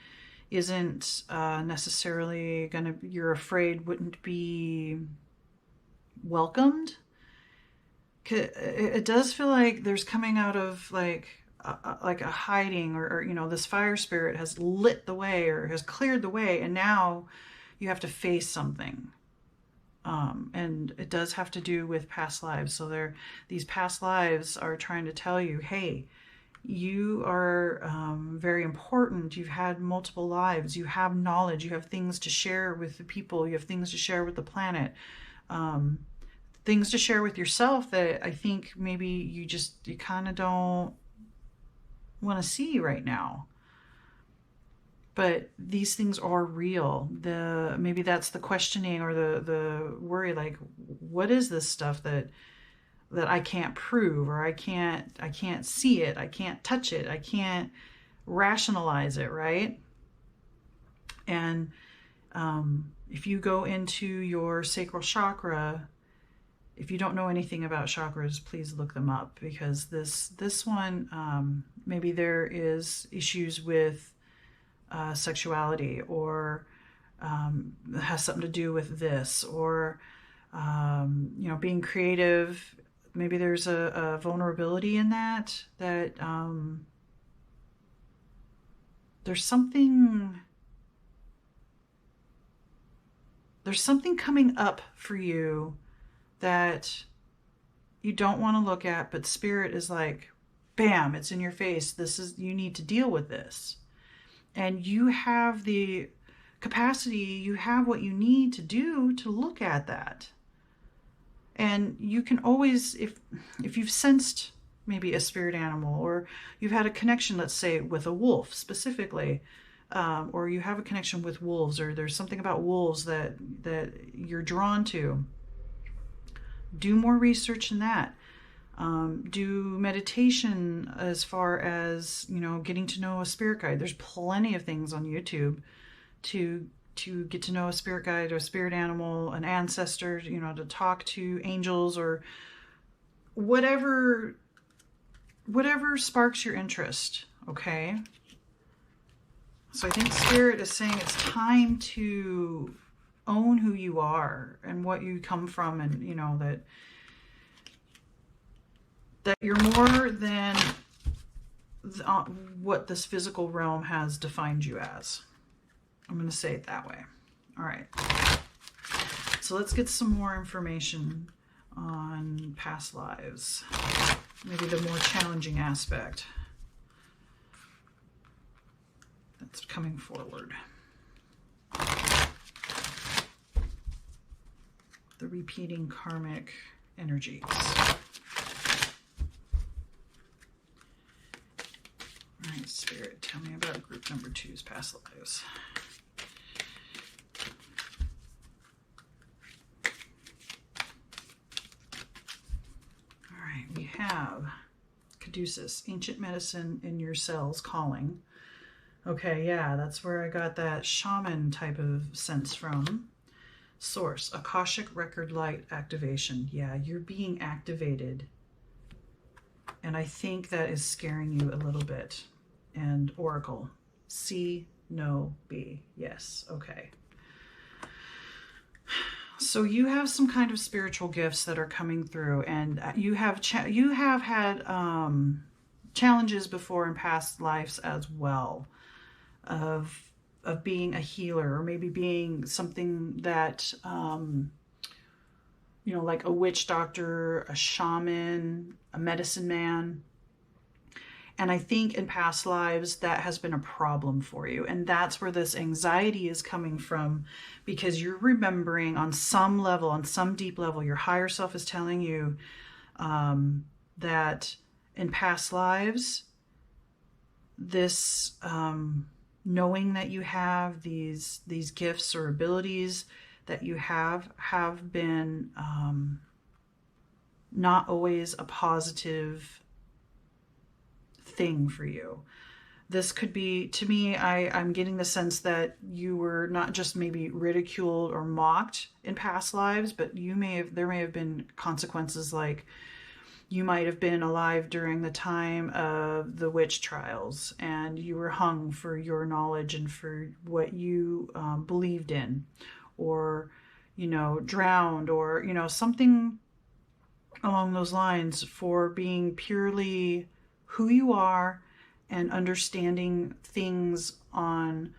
isn't necessarily you're afraid wouldn't be welcomed. It does feel like there's coming out of like a hiding, or you know, this fire spirit has lit the way or has cleared the way, and now you have to face something. And it does have to do with past lives. So these past lives are trying to tell you, hey, you are very important. You've had multiple lives. You have knowledge. You have things to share with the people. You have things to share with the planet. Things to share with yourself that I think maybe you kind of don't want to see right now. But these things are real. Maybe that's the questioning or the worry, like, what is this stuff that I can't prove, or I can't see it, I can't touch it, I can't rationalize it, right? And if you go into your sacral chakra, if you don't know anything about chakras, please look them up, because this one, maybe there is issues with sexuality, or has something to do with this, or being creative. Maybe there's a vulnerability in that there's something coming up for you that you don't want to look at, but spirit is like, bam, it's in your face. You need to deal with this. And you have the capacity, you have what you need to do to look at that. And you can always, if you've sensed maybe a spirit animal, or you've had a connection, let's say with a wolf specifically, or you have a connection with wolves, or there's something about wolves that you're drawn to, do more research in that. Do meditation as far as, getting to know a spirit guide. There's plenty of things on YouTube to get to know a spirit guide, or a spirit animal, an ancestor, to talk to angels, or whatever sparks your interest, okay? So I think spirit is saying it's time to own who you are and what you come from, and that you're more than what this physical realm has defined you as. I'm going to say it that way. All right. So let's get some more information on past lives. Maybe the more challenging aspect that's coming forward. The repeating karmic energies. All right, Spirit, tell me about group number 2's past lives. All right, we have Caduceus, ancient medicine in your cells calling. Okay, yeah, that's where I got that shaman type of sense from. Source, Akashic record light activation. Yeah, you're being activated. And I think that is scaring you a little bit. And Oracle, C, no, B. Yes, okay. So you have some kind of spiritual gifts that are coming through, and you have had challenges before in past lives as well of being a healer, or maybe being something that you know, like a witch doctor, a shaman, a medicine man. And I think in past lives that has been a problem for you. And that's where this anxiety is coming from, because you're remembering on some level, on some deep level, your higher self is telling you that in past lives, this knowing that you have these gifts or abilities that you have been not always a positive thing for you. This could be, to me, I'm getting the sense that you were not just maybe ridiculed or mocked in past lives, but there may have been consequences, like you might have been alive during the time of the witch trials and you were hung for your knowledge and for what you believed in, or, you know, drowned, or, you know, something along those lines for being purely who you are and understanding things on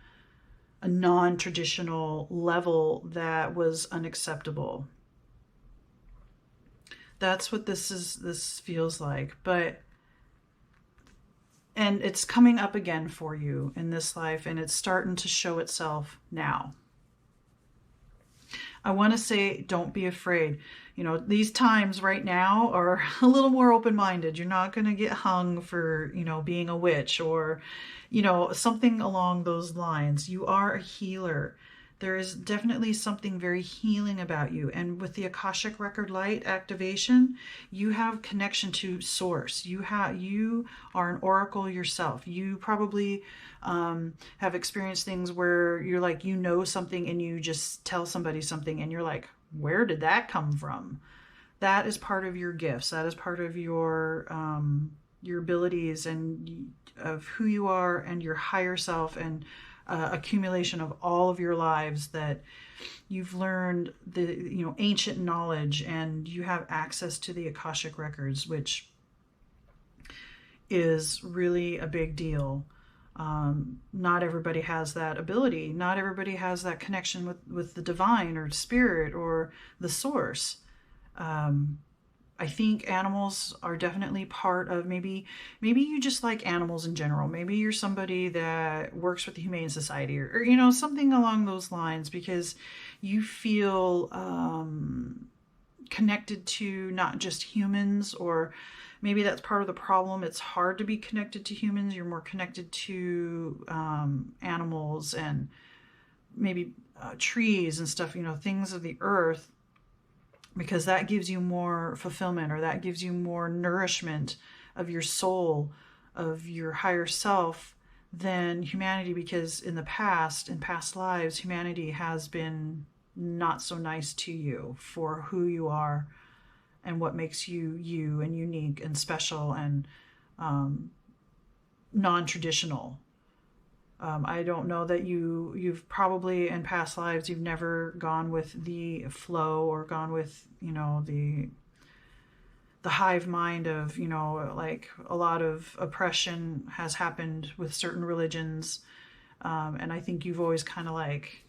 a non-traditional level that was unacceptable. That's what this feels like. And it's coming up again for you in this life, and it's starting to show itself now. I want to say, don't be afraid. You know, these times right now are a little more open-minded. You're not going to get hung for, you know, being a witch or, you know, something along those lines. You are a healer. There is definitely something very healing about you. And with the Akashic record light activation, you have connection to source. You are an oracle yourself. You probably have experienced things where you're like, you know something and you just tell somebody something and you're like, where did that come from? That is part of your gifts. That is part of your abilities and of who you are and your higher self, and accumulation of all of your lives that you've learned the, you know, ancient knowledge, and you have access to the Akashic records, which is really a big deal. Not everybody has that ability. Not everybody has that connection with the divine or spirit or the source. I think animals are definitely part of, maybe you just like animals in general. Maybe you're somebody that works with the Humane Society or you know, something along those lines, because you feel connected to not just humans, or maybe that's part of the problem. It's hard to be connected to humans. You're more connected to animals and maybe trees and stuff, you know, things of the earth, because that gives you more fulfillment, or that gives you more nourishment of your soul, of your higher self, than humanity. Because in past lives, humanity has been not so nice to you for who you are and what makes you you and unique and special and non-traditional. I don't know that you've probably in past lives, you've never gone with the flow or gone with, you know, the hive mind of, you know, like a lot of oppression has happened with certain religions. And I think you've always kind of like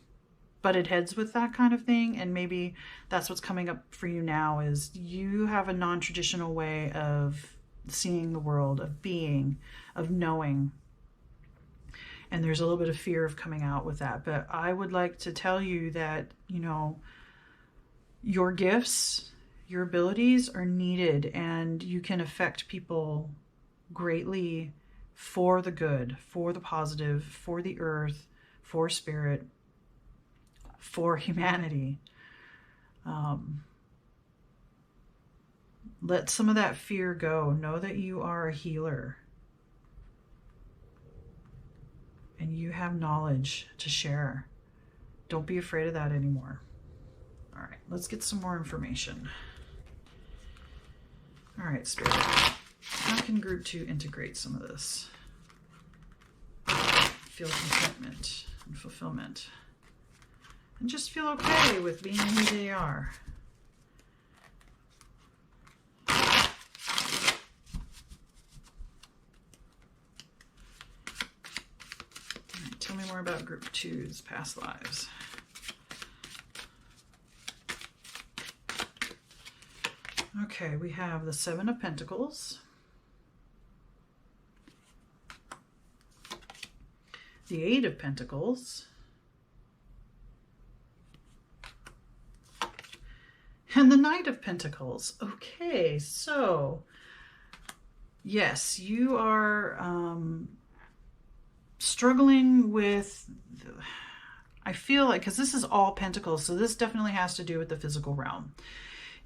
butted heads with that kind of thing, and maybe that's what's coming up for you now, is you have a non-traditional way of seeing the world, of being, of knowing, and there's a little bit of fear of coming out with that. But I would like to tell you that, you know, your gifts, your abilities are needed, and you can affect people greatly for the good, for the positive, for the earth, for spirit, for humanity. Let some of that fear go. Know that you are a healer. And you have knowledge to share. Don't be afraid of that anymore. All right, let's get some more information. All right, Spirit. How can Group 2 integrate some of this? Feel contentment and fulfillment. And just feel okay with being who they are. Tell me more about Group 2's past lives. Okay, we have the Seven of Pentacles, the Eight of Pentacles, and the Knight of Pentacles. Okay, so yes, you are struggling with, I feel like, because this is all Pentacles, so this definitely has to do with the physical realm.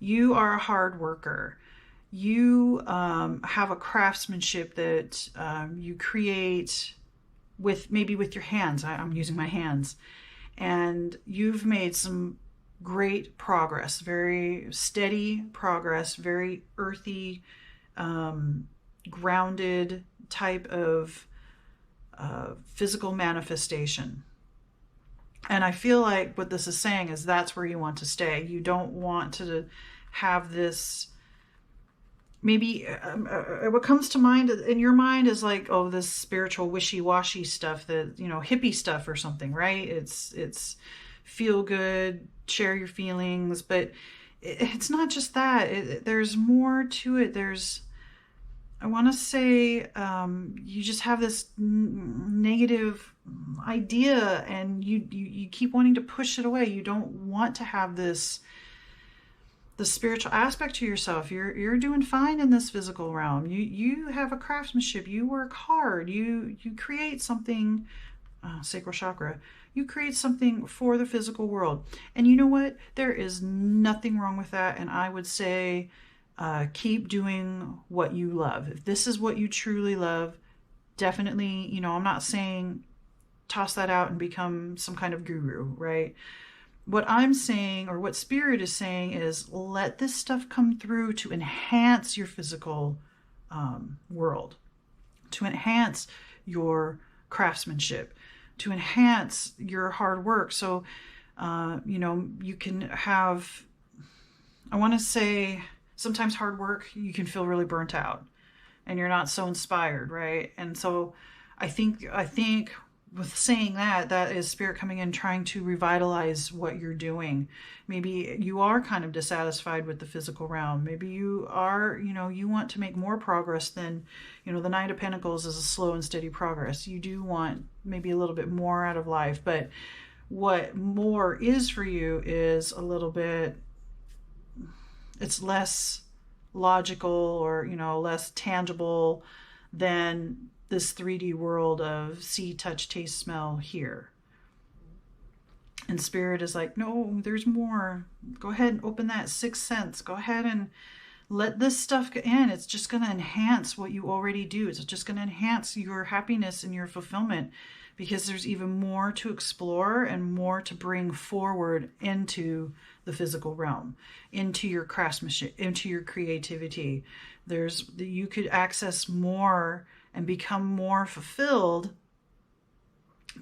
You are a hard worker. You have a craftsmanship that you create with, maybe with your hands. I'm using my hands. And you've made some great progress, very steady progress, very earthy, grounded type of physical manifestation. And I feel like what this is saying is that's where you want to stay. You don't want to have this, maybe what comes to mind in your mind is like, oh, this spiritual wishy-washy stuff, that, you know, hippie stuff or something, right? It's feel good, share your feelings, but it's not just that. There's more to it. I want to say, you just have this negative idea, and you keep wanting to push it away. You don't want to have this, the spiritual aspect to yourself. You're doing fine in this physical realm. You have a craftsmanship. You work hard. You create something, sacral chakra. You create something for the physical world. And you know what? There is nothing wrong with that. And I would say, keep doing what you love. If this is what you truly love, definitely, you know, I'm not saying toss that out and become some kind of guru, right? What I'm saying, or what Spirit is saying, is let this stuff come through to enhance your physical world, to enhance your craftsmanship, to enhance your hard work. So, you know, you can have, I want to say, sometimes hard work, you can feel really burnt out and you're not so inspired, right? And so I think with saying that, that is Spirit coming in, trying to revitalize what you're doing. Maybe you are kind of dissatisfied with the physical realm. Maybe you are, you know, you want to make more progress than, you know, the Knight of Pentacles is a slow and steady progress. You do want maybe a little bit more out of life, but what more is for you is a little bit, it's less logical, or, you know, less tangible than this 3D world of see, touch, taste, smell, hear. And Spirit is like, no, there's more. Go ahead and open that sixth sense. Go ahead and let this stuff get in. It's just going to enhance what you already do. It's just going to enhance your happiness and your fulfillment, because there's even more to explore and more to bring forward into the physical realm, into your craftsmanship, into your creativity. You could access more and become more fulfilled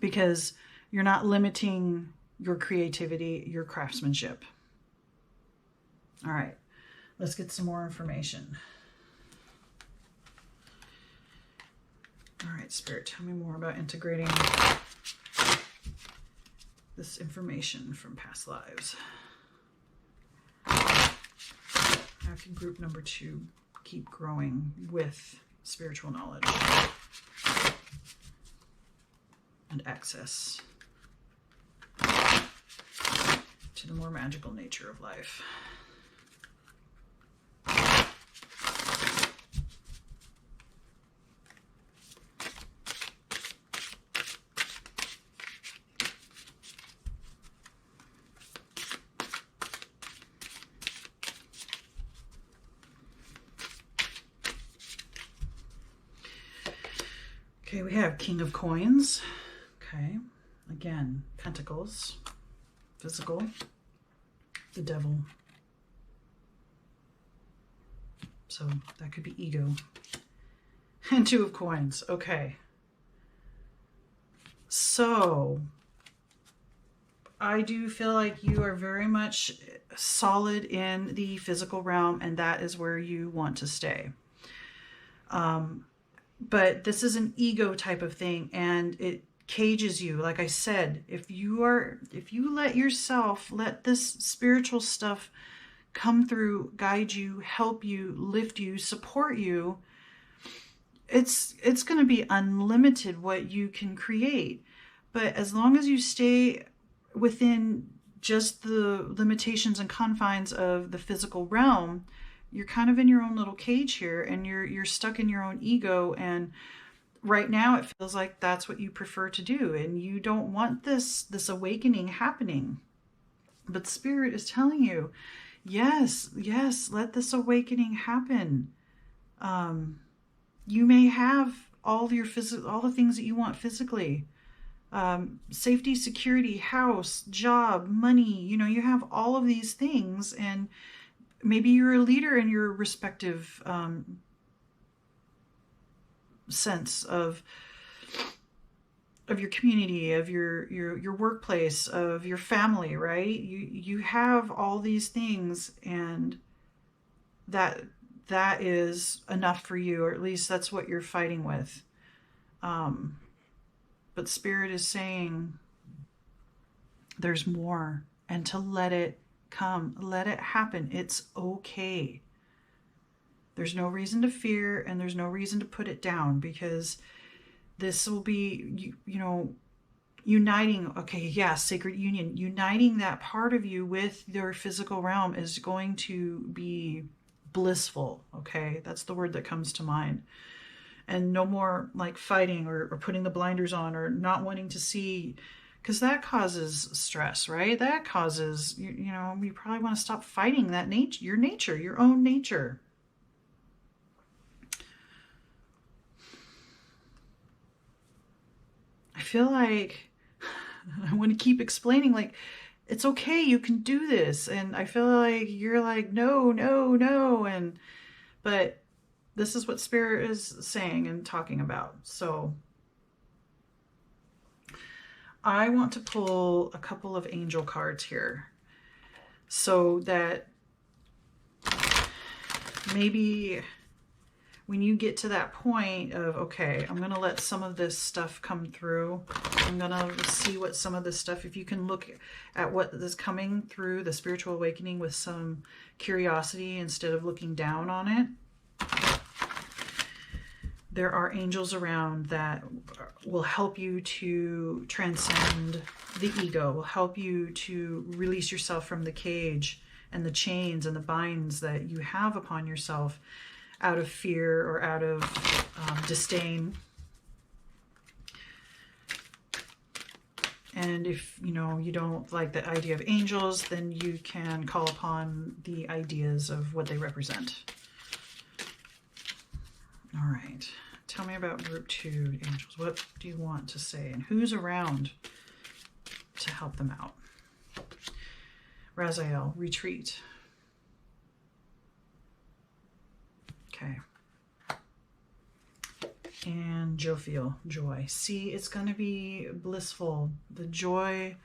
because you're not limiting your creativity, your craftsmanship. All right, let's get some more information. All right, Spirit, tell me more about integrating this information from past lives. Active group number 2, keep growing with spiritual knowledge and access to the more magical nature of life. Okay, we have King of Coins. Okay, again, Pentacles, physical, the Devil. So that could be ego. And 2 of Coins. Okay. So I do feel like you are very much solid in the physical realm, and that is where you want to stay. But this is an ego type of thing, and it cages you. Like I said, if you let this spiritual stuff come through, guide you, help you, lift you, support you, it's going to be unlimited what you can create. But as long as you stay within just the limitations and confines of the physical realm, you're kind of in your own little cage here, and you're stuck in your own ego. And right now it feels like that's what you prefer to do, and you don't want this awakening happening. But Spirit is telling you, yes, let this awakening happen. You may have all the things that you want physically. Safety, security, house, job, money, you have all of these things, and maybe you're a leader in your respective sense of your community, of your workplace, of your family, right? You have all these things, and that is enough for you, or at least that's what you're fighting with. But Spirit is saying there's more, and to let it come, let it happen. It's okay. There's no reason to fear, and there's no reason to put it down, because this will be, uniting. Okay, yeah, sacred union. Uniting that part of you with your physical realm is going to be blissful. Okay, that's the word that comes to mind. And no more like fighting or putting the blinders on or not wanting to see, because that causes stress, right? That causes, you probably want to stop fighting that nature, your own nature. I feel like I want to keep explaining, like, it's okay, you can do this. And I feel like you're like, no. But this is what Spirit is saying and talking about. So I want to pull a couple of angel cards here, so that maybe when you get to that point of, okay, I'm going to let some of this stuff come through. I'm going to see what some of this stuff, if you can look at what is coming through the spiritual awakening with some curiosity instead of looking down on it. There are angels around that will help you to transcend the ego, will help you to release yourself from the cage and the chains and the binds that you have upon yourself out of fear or out of disdain. And if you don't like the idea of angels, then you can call upon the ideas of what they represent. All right. Tell me about group 2 angels. What do you want to say? And who's around to help them out? Raziel, retreat. Okay. And Jophiel, joy. See, it's going to be blissful. The joy.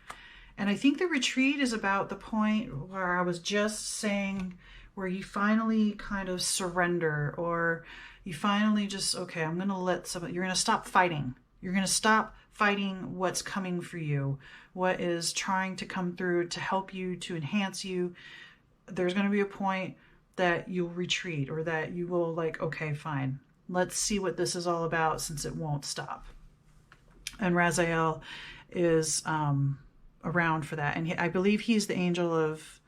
And I think the retreat is about the point where I was just saying, where you finally kind of surrender, or you finally just, okay, I'm going to let you're going to stop fighting. You're going to stop fighting what's coming for you, what is trying to come through to help you, to enhance you, there's going to be a point that you'll retreat, or that you will like, okay, fine, let's see what this is all about, since it won't stop. And Raziel is around for that. And I believe he's the angel of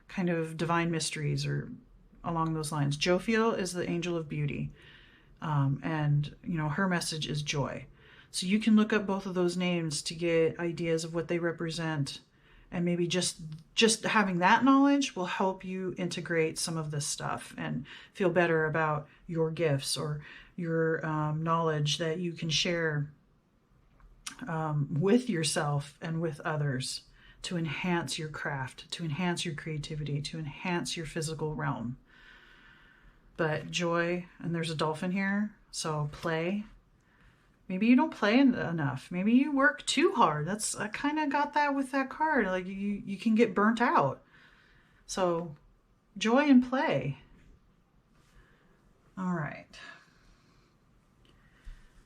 kind of divine mysteries, or along those lines. Jophiel is the angel of beauty. And, you know, her message is joy. So you can look up both of those names to get ideas of what they represent. And maybe just having that knowledge will help you integrate some of this stuff and feel better about your gifts, or your knowledge that you can share with yourself and with others, to enhance your craft, to enhance your creativity, to enhance your physical realm. But joy, and there's a dolphin here, so play. Maybe you don't play enough. Maybe you work too hard. I kind of got that with that card. Like you can get burnt out. So joy and play. All right.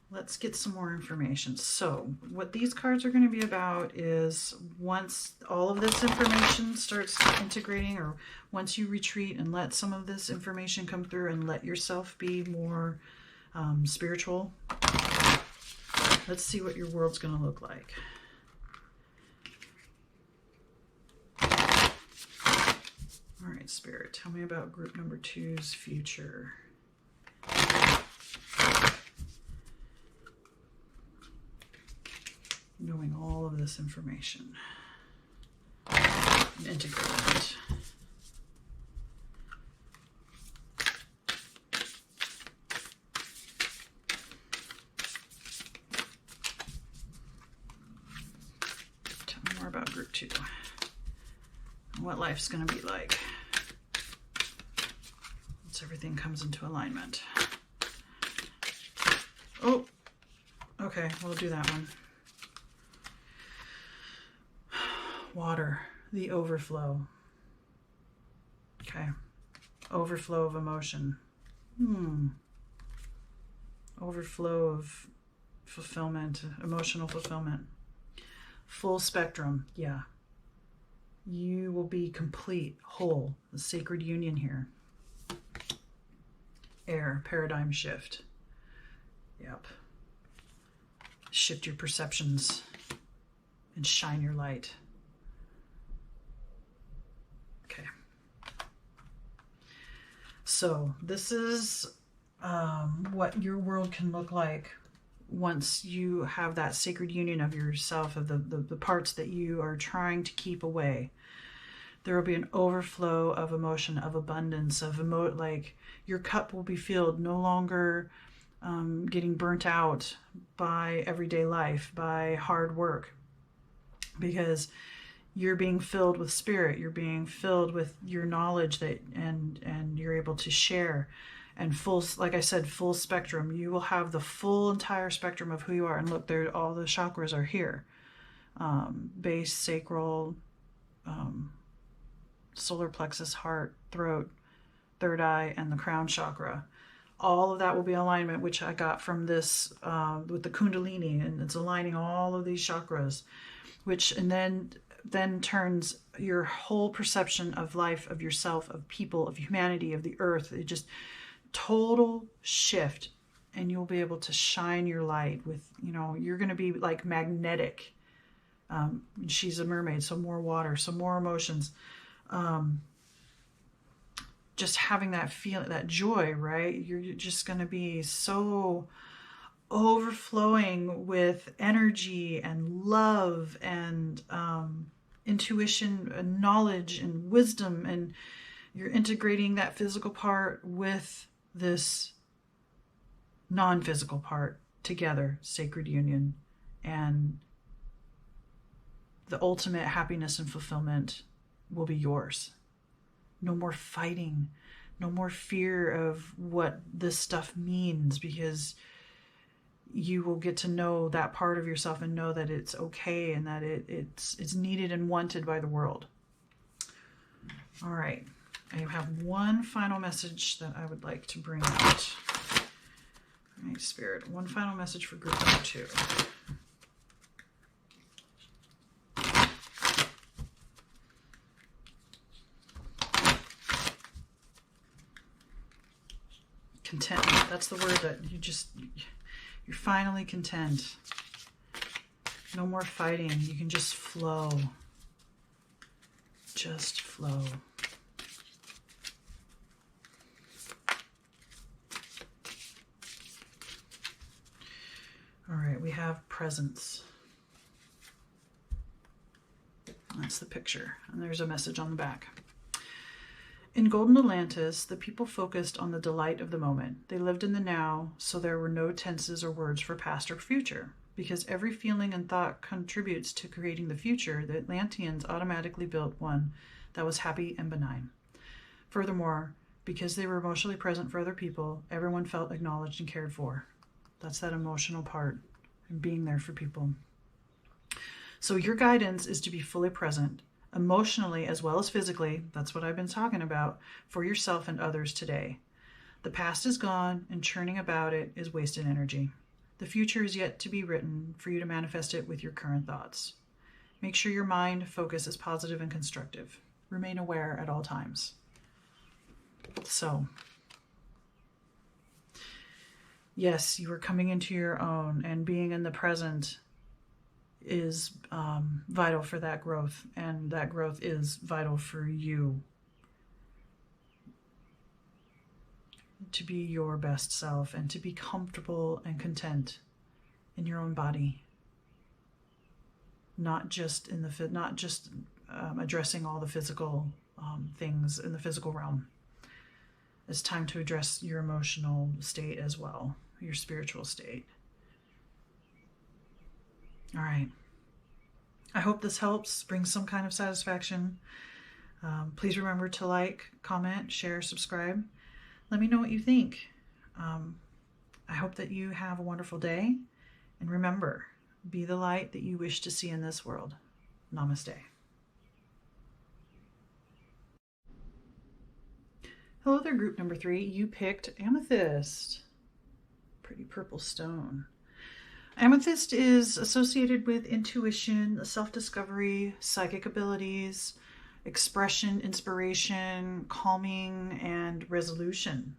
Let's get some more information. So what these cards are going to be about is, once all of this information starts integrating, or once you retreat and let some of this information come through and let yourself be more spiritual, let's see what your world's going to look like. All right, Spirit, tell me about group number 2's future. Knowing all of this information and integrating it. Tell me more about group 2 and what life's going to be like once everything comes into alignment. Oh, okay, we'll do that one. Water, the overflow. Okay. Overflow of emotion. Overflow of fulfillment, emotional fulfillment. Full spectrum. Yeah. You will be complete, whole. The sacred union here. Air, paradigm shift. Yep. Shift your perceptions and shine your light. Okay. So this is what your world can look like once you have that sacred union of yourself, of the parts that you are trying to keep away. There will be an overflow of emotion, of abundance, of like your cup will be filled, no longer getting burnt out by everyday life, by hard work, because you're being filled with spirit. You're being filled with your knowledge that and you're able to share. And full, like I said, full spectrum. You will have the full entire spectrum of who you are. And look, there, all the chakras are here. Base, sacral, solar plexus, heart, throat, third eye, and the crown chakra. All of that will be alignment, which I got from this with the Kundalini, and it's aligning all of these chakras, which and then turns your whole perception of life, of yourself, of people, of humanity, of the earth. It just total shift, and you'll be able to shine your light with, you know, you're going to be like magnetic. She's a mermaid, so more water, so more emotions. Just having that feeling, that joy, right? You're just going to be so overflowing with energy and love and intuition and knowledge and wisdom, and you're integrating that physical part with this non-physical part together, sacred union, and the ultimate happiness and fulfillment will be yours. No more fighting, no more fear of what this stuff means, because you will get to know that part of yourself and know that it's okay and that it's needed and wanted by the world. All right. I have one final message that I would like to bring out. All right, Spirit. One final message for group number 2. Contentment. That's the word that you're finally content. No more fighting. You can just flow. Just flow. All right, we have presence. That's the picture. And there's a message on the back. In golden Atlantis, the people focused on the delight of the moment. They lived in the now, so there were no tenses or words for past or future. Because every feeling and thought contributes to creating the future, the Atlanteans automatically built one that was happy and benign. Furthermore, because they were emotionally present for other people, everyone felt acknowledged and cared for. That's that emotional part, and being there for people. So your guidance is to be fully present, emotionally as well as physically, that's what I've been talking about, for yourself and others today. The past is gone, and churning about it is wasted energy. The future is yet to be written for you to manifest it with your current thoughts. Make sure your mind focus is positive and constructive. Remain aware at all times. So, yes, you are coming into your own, and being in the present is vital for that growth, and that growth is vital for you to be your best self and to be comfortable and content in your own body, not just addressing all the physical things in the physical realm. It's time to address your emotional state as well, your spiritual state. All right. I hope this helps, brings some kind of satisfaction. Please remember to like, comment, share, subscribe. Let me know what you think. I hope that you have a wonderful day. And remember, be the light that you wish to see in this world. Namaste. Hello there, group number 3. You picked Amethyst. Pretty purple stone. Amethyst is associated with intuition, self-discovery, psychic abilities, expression, inspiration, calming, and resolution.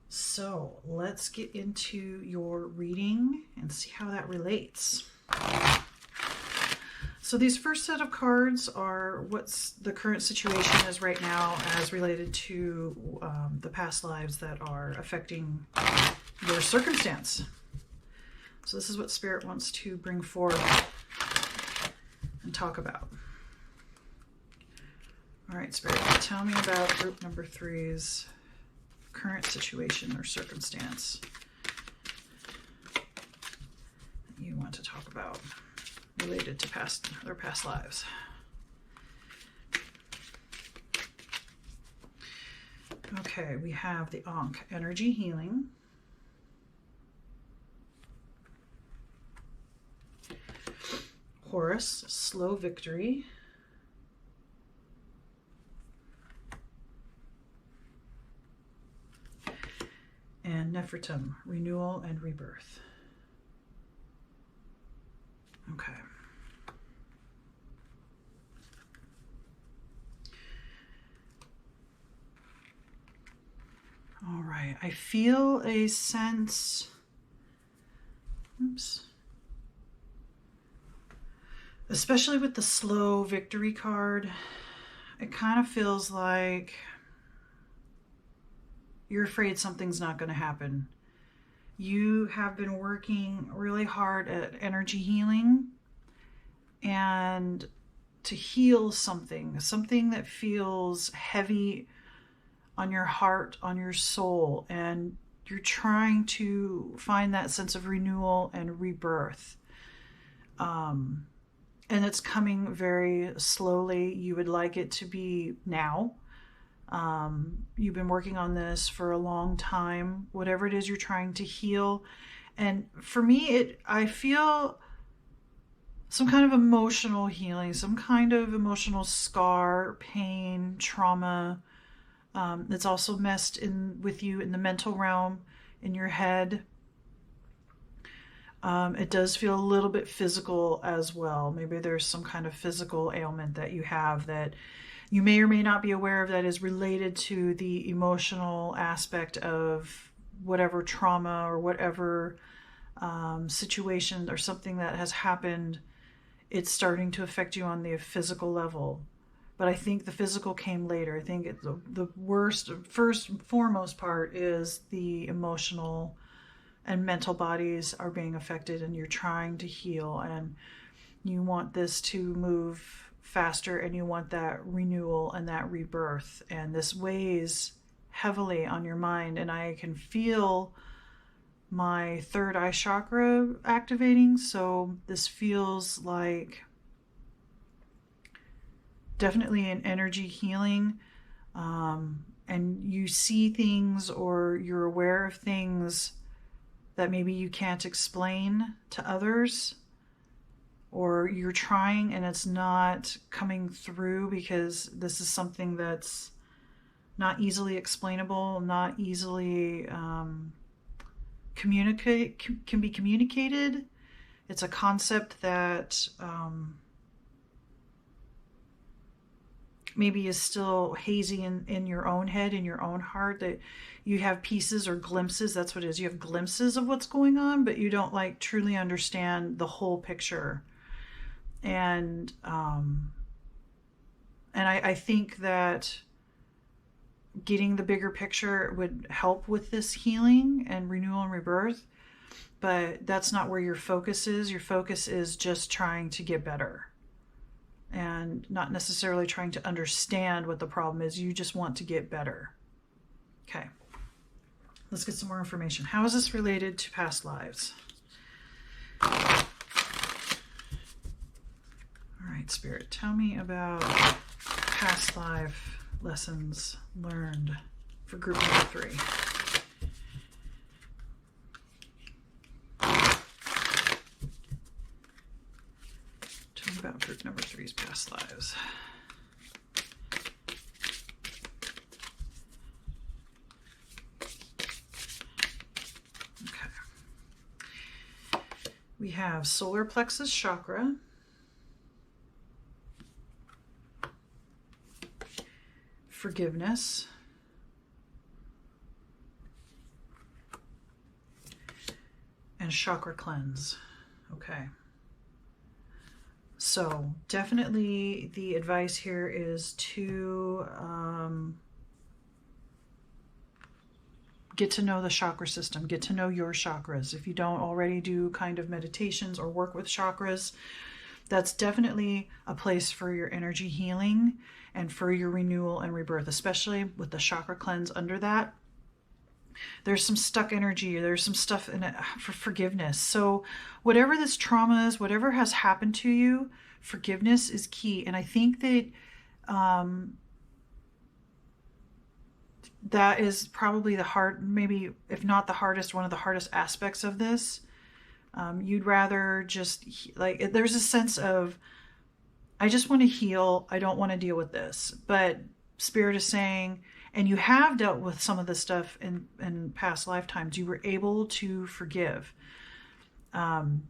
So let's get into your reading and see how that relates. So these first set of cards are what's the current situation is right now as related to the past lives that are affecting your circumstance. So this is what Spirit wants to bring forth and talk about. All right, Spirit, tell me about group number 3's current situation or circumstance that you want to talk about related to their past lives. Okay, we have the Ankh, energy healing. Horus, slow victory. And Nefertari, renewal and rebirth. Okay. All right. I feel a sense, especially with the slow victory card, it kind of feels like you're afraid something's not going to happen. You have been working really hard at energy healing and to heal something that feels heavy on your heart, on your soul, and you're trying to find that sense of renewal and rebirth. And it's coming very slowly. You would like it to be now. You've been working on this for a long time, whatever it is you're trying to heal. And for me, I feel some kind of emotional healing, some kind of emotional scar, pain, trauma. It's also messed with you in the mental realm, in your head. It does feel a little bit physical as well. Maybe there's some kind of physical ailment that you have that you may or may not be aware of that is related to the emotional aspect of whatever trauma or whatever situation or something that has happened. It's starting to affect you on the physical level. But I think the physical came later. I think the worst, first and foremost part is the emotional and mental bodies are being affected, and you're trying to heal, and you want this to move faster, and you want that renewal and that rebirth. And this weighs heavily on your mind, and I can feel my third eye chakra activating. So this feels like definitely an energy healing, and you see things or you're aware of things that maybe you can't explain to others, or you're trying and it's not coming through because this is something that's not easily explainable, not easily can be communicated. It's a concept that maybe is still hazy in your own head, in your own heart, that you have pieces or glimpses. That's what it is. You have glimpses of what's going on, but you don't like truly understand the whole picture. And I think that getting the bigger picture would help with this healing and renewal and rebirth, but that's not where your focus is. Your focus is just trying to get better and not necessarily trying to understand what the problem is. You just want to get better. Okay, let's get some more information. How is this related to past lives? All right, Spirit, tell me about past life lessons learned for group number 3. Tell me about group number 3's past lives. Okay. We have solar plexus chakra, forgiveness, and chakra cleanse. Okay. So definitely the advice here is to get to know the chakra system, get to know your chakras. If you don't already do kind of meditations or work with chakras, that's definitely a place for your energy healing and for your renewal and rebirth, especially with the chakra cleanse under that. There's some stuck energy. There's some stuff in it for forgiveness. So whatever this trauma is, whatever has happened to you, forgiveness is key. And I think that that is probably the hard, maybe if not the hardest, one of the hardest aspects of this. You'd rather just, like, there's a sense of, I just want to heal. I don't want to deal with this. But Spirit is saying, and you have dealt with some of this stuff in past lifetimes, you were able to forgive. And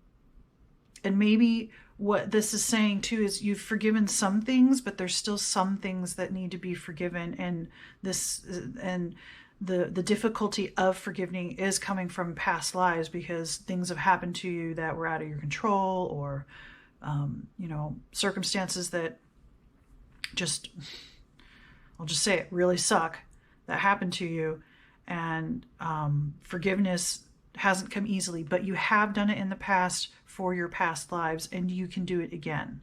maybe what this is saying too is you've forgiven some things, but there's still some things that need to be forgiven. And the difficulty of forgiving is coming from past lives, because things have happened to you that were out of your control, or circumstances that just, I'll just say it, really suck, that happened to you. And forgiveness hasn't come easily, but you have done it in the past for your past lives, and you can do it again.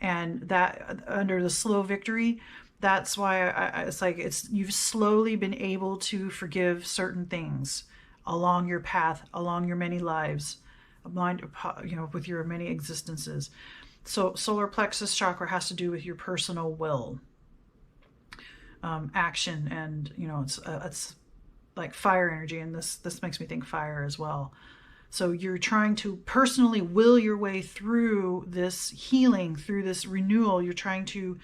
And that, under the slow victory, that's why it's like you've slowly been able to forgive certain things along your path, along your many lives, with your many existences. So solar plexus chakra has to do with your personal will, action, and it's like fire energy, and this makes me think fire as well. So you're trying to personally will your way through this healing, through this renewal. You're trying to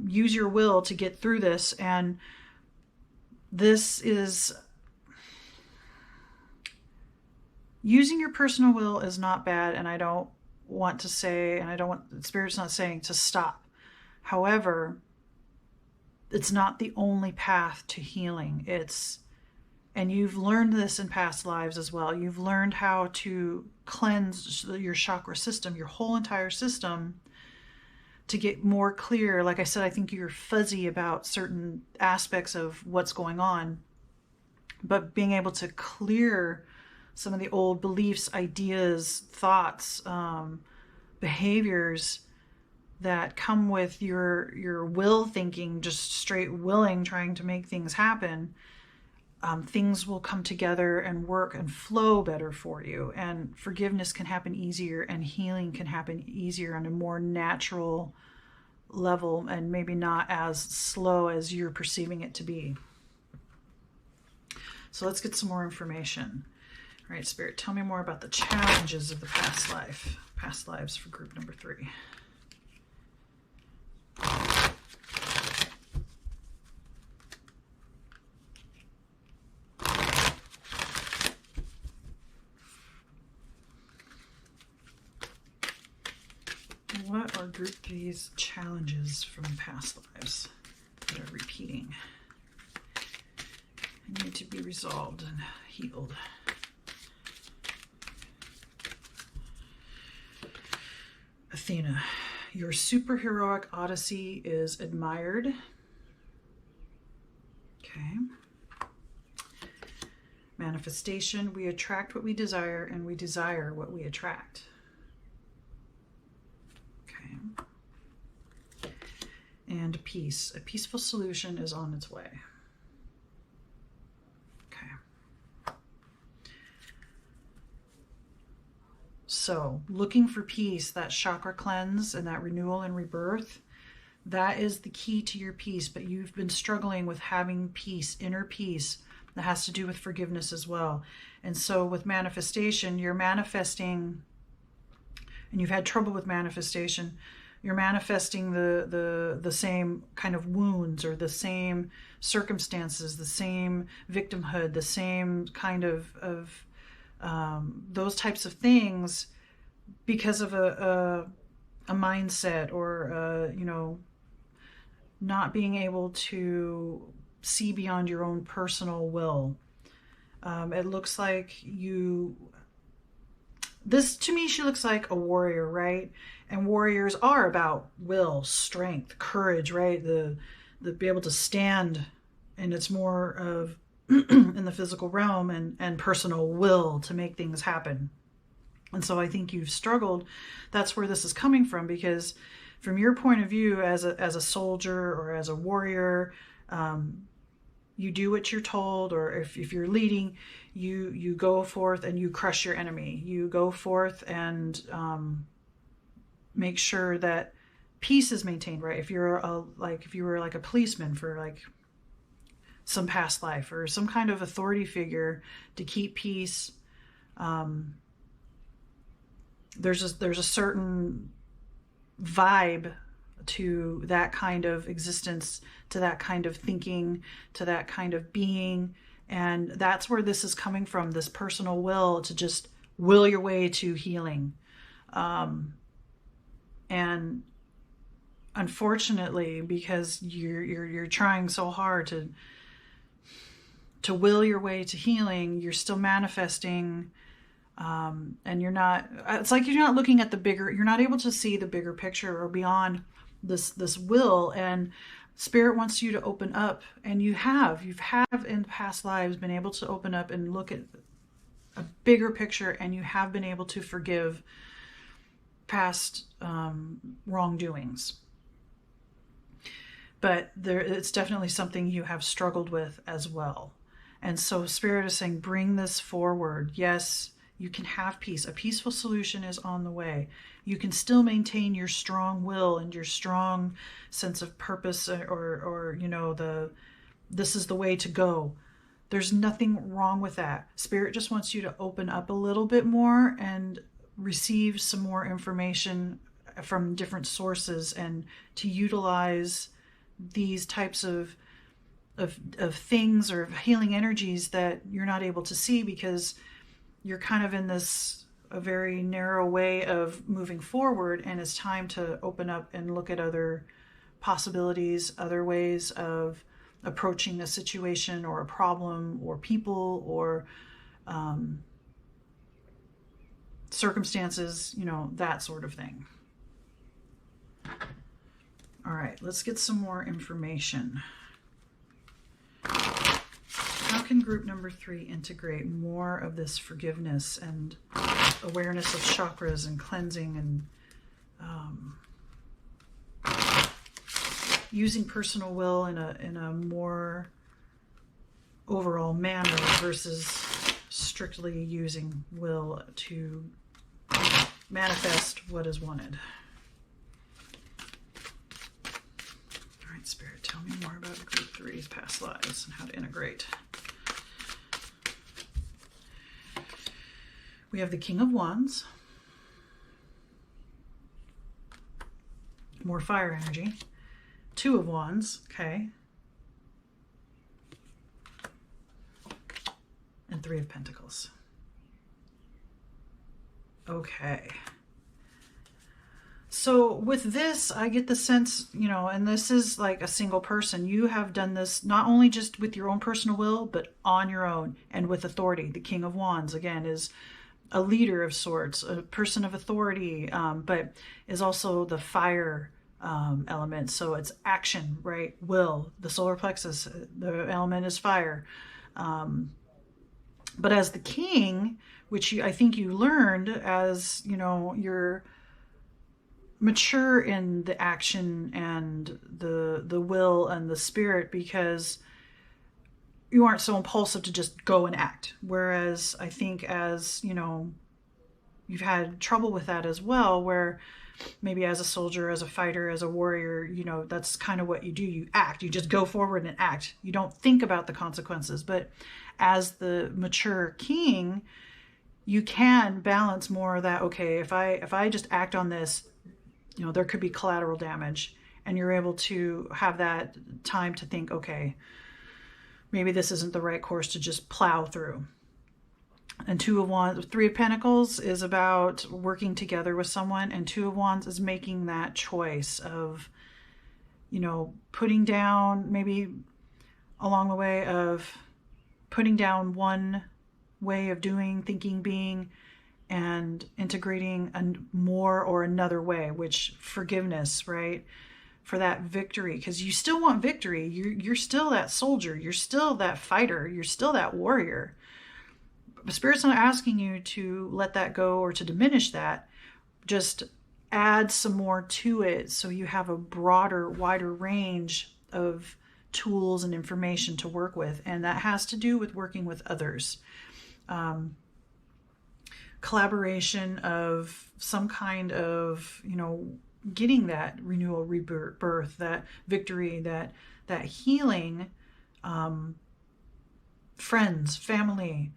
use your will to get through this, and this is using your personal will is not bad, and I don't want to say, and I don't want, Spirit's not saying to stop. However, it's not the only path to healing. And you've learned this in past lives as well. You've learned how to cleanse your chakra system, your whole entire system, to get more clear. Like I said, I think you're fuzzy about certain aspects of what's going on, but being able to clear some of the old beliefs, ideas, thoughts, behaviors that come with your will thinking, just straight willing, trying to make things happen, things will come together and work and flow better for you. And forgiveness can happen easier, and healing can happen easier on a more natural level, and maybe not as slow as you're perceiving it to be. So let's get some more information. All right, Spirit, tell me more about the challenges of the past lives for group number 3. What are group 3's challenges from past lives that are repeating and need to be resolved and healed? Athena, your superheroic odyssey is admired. Okay. Manifestation, we attract what we desire, and we desire what we attract. Okay. And peace, a peaceful solution is on its way. Okay. So, looking for peace, that chakra cleanse and that renewal and rebirth, that is the key to your peace. But you've been struggling with having peace, inner peace, that has to do with forgiveness as well. And so with manifestation, you're manifesting, and you've had trouble with manifestation, you're manifesting the same kind of wounds, or the same circumstances, the same victimhood, the same kind of those types of things, because of a mindset, or not being able to see beyond your own personal will. It looks like this to me, she looks like a warrior, right? And warriors are about will, strength, courage, right? The be able to stand, and it's more of in the physical realm, and personal will to make things happen. And so I think you've struggled. That's where this is coming from, because from your point of view as a soldier or as a warrior, you do what you're told, or if you're leading, you go forth and you crush your enemy. You go forth and make sure that peace is maintained, right? If you were like a policeman for like some past life, or some kind of authority figure to keep peace, there's a certain vibe to that kind of existence, to that kind of thinking, to that kind of being. And that's where this is coming from, this personal will to just will your way to healing. And unfortunately, because you're trying so hard to will your way to healing, you're still manifesting, and it's like you're not looking at you're not able to see the bigger picture, or beyond this will. And Spirit wants you to open up, and you've in past lives been able to open up and look at a bigger picture, and you have been able to forgive past wrongdoings. But it's definitely something you have struggled with as well. And so Spirit is saying, bring this forward. Yes, you can have peace. A peaceful solution is on the way. You can still maintain your strong will and your strong sense of purpose, or this is the way to go. There's nothing wrong with that. Spirit just wants you to open up a little bit more and receive some more information from different sources, and to utilize these types of things, or healing energies that you're not able to see, because you're kind of in a very narrow way of moving forward, and it's time to open up and look at other possibilities, other ways of approaching a situation or a problem or people or circumstances, that sort of thing. All right, let's get some more information. How can group number 3 integrate more of this forgiveness and awareness of chakras and cleansing and using personal will in a more overall manner versus strictly using will to manifest what is wanted? All right, Spirit, tell me more about group 3's past lives and how to integrate. We have the King of Wands. More fire energy. 2 of Wands, okay. And 3 of Pentacles. Okay. So with this, I get the sense, and this is like a single person. You have done this not only just with your own personal will, but on your own and with authority. The King of Wands, again, is a leader of sorts, a person of authority, but is also the fire element. So it's action, right? Will. The solar plexus, the element is fire. But as the king, which I think you learned as, you're mature in the action and the will and the spirit, because you aren't so impulsive to just go and act. Whereas I think as, you've had trouble with that as well, where maybe as a soldier, as a fighter, as a warrior, that's kind of what you do. You act, you just go forward and act. You don't think about the consequences. But as the mature king, you can balance more of that. Okay, if I just act on this, there could be collateral damage, and you're able to have that time to think, okay, maybe this isn't the right course to just plow through. And 2 of Wands, 3 of Pentacles is about working together with someone, and 2 of Wands is making that choice of, putting down, maybe along the way of putting down one way of doing, thinking, being, and integrating more or another way, which forgiveness, right? For that victory, because you still want victory. You're still that soldier. You're still that fighter. You're still that warrior. But Spirit's not asking you to let that go or to diminish that. Just add some more to it so you have a broader, wider range of tools and information to work with. And that has to do with working with others. Collaboration of some kind of, getting that renewal, rebirth, that victory, that healing, friends, family,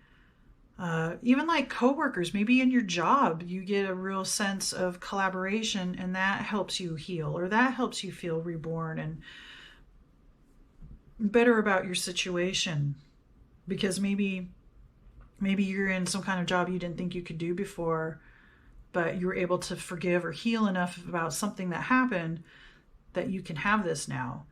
even like coworkers, maybe in your job, you get a real sense of collaboration, and that helps you heal, or that helps you feel reborn and better about your situation, because maybe you're in some kind of job you didn't think you could do before, but you were able to forgive or heal enough about something that happened that you can have this now.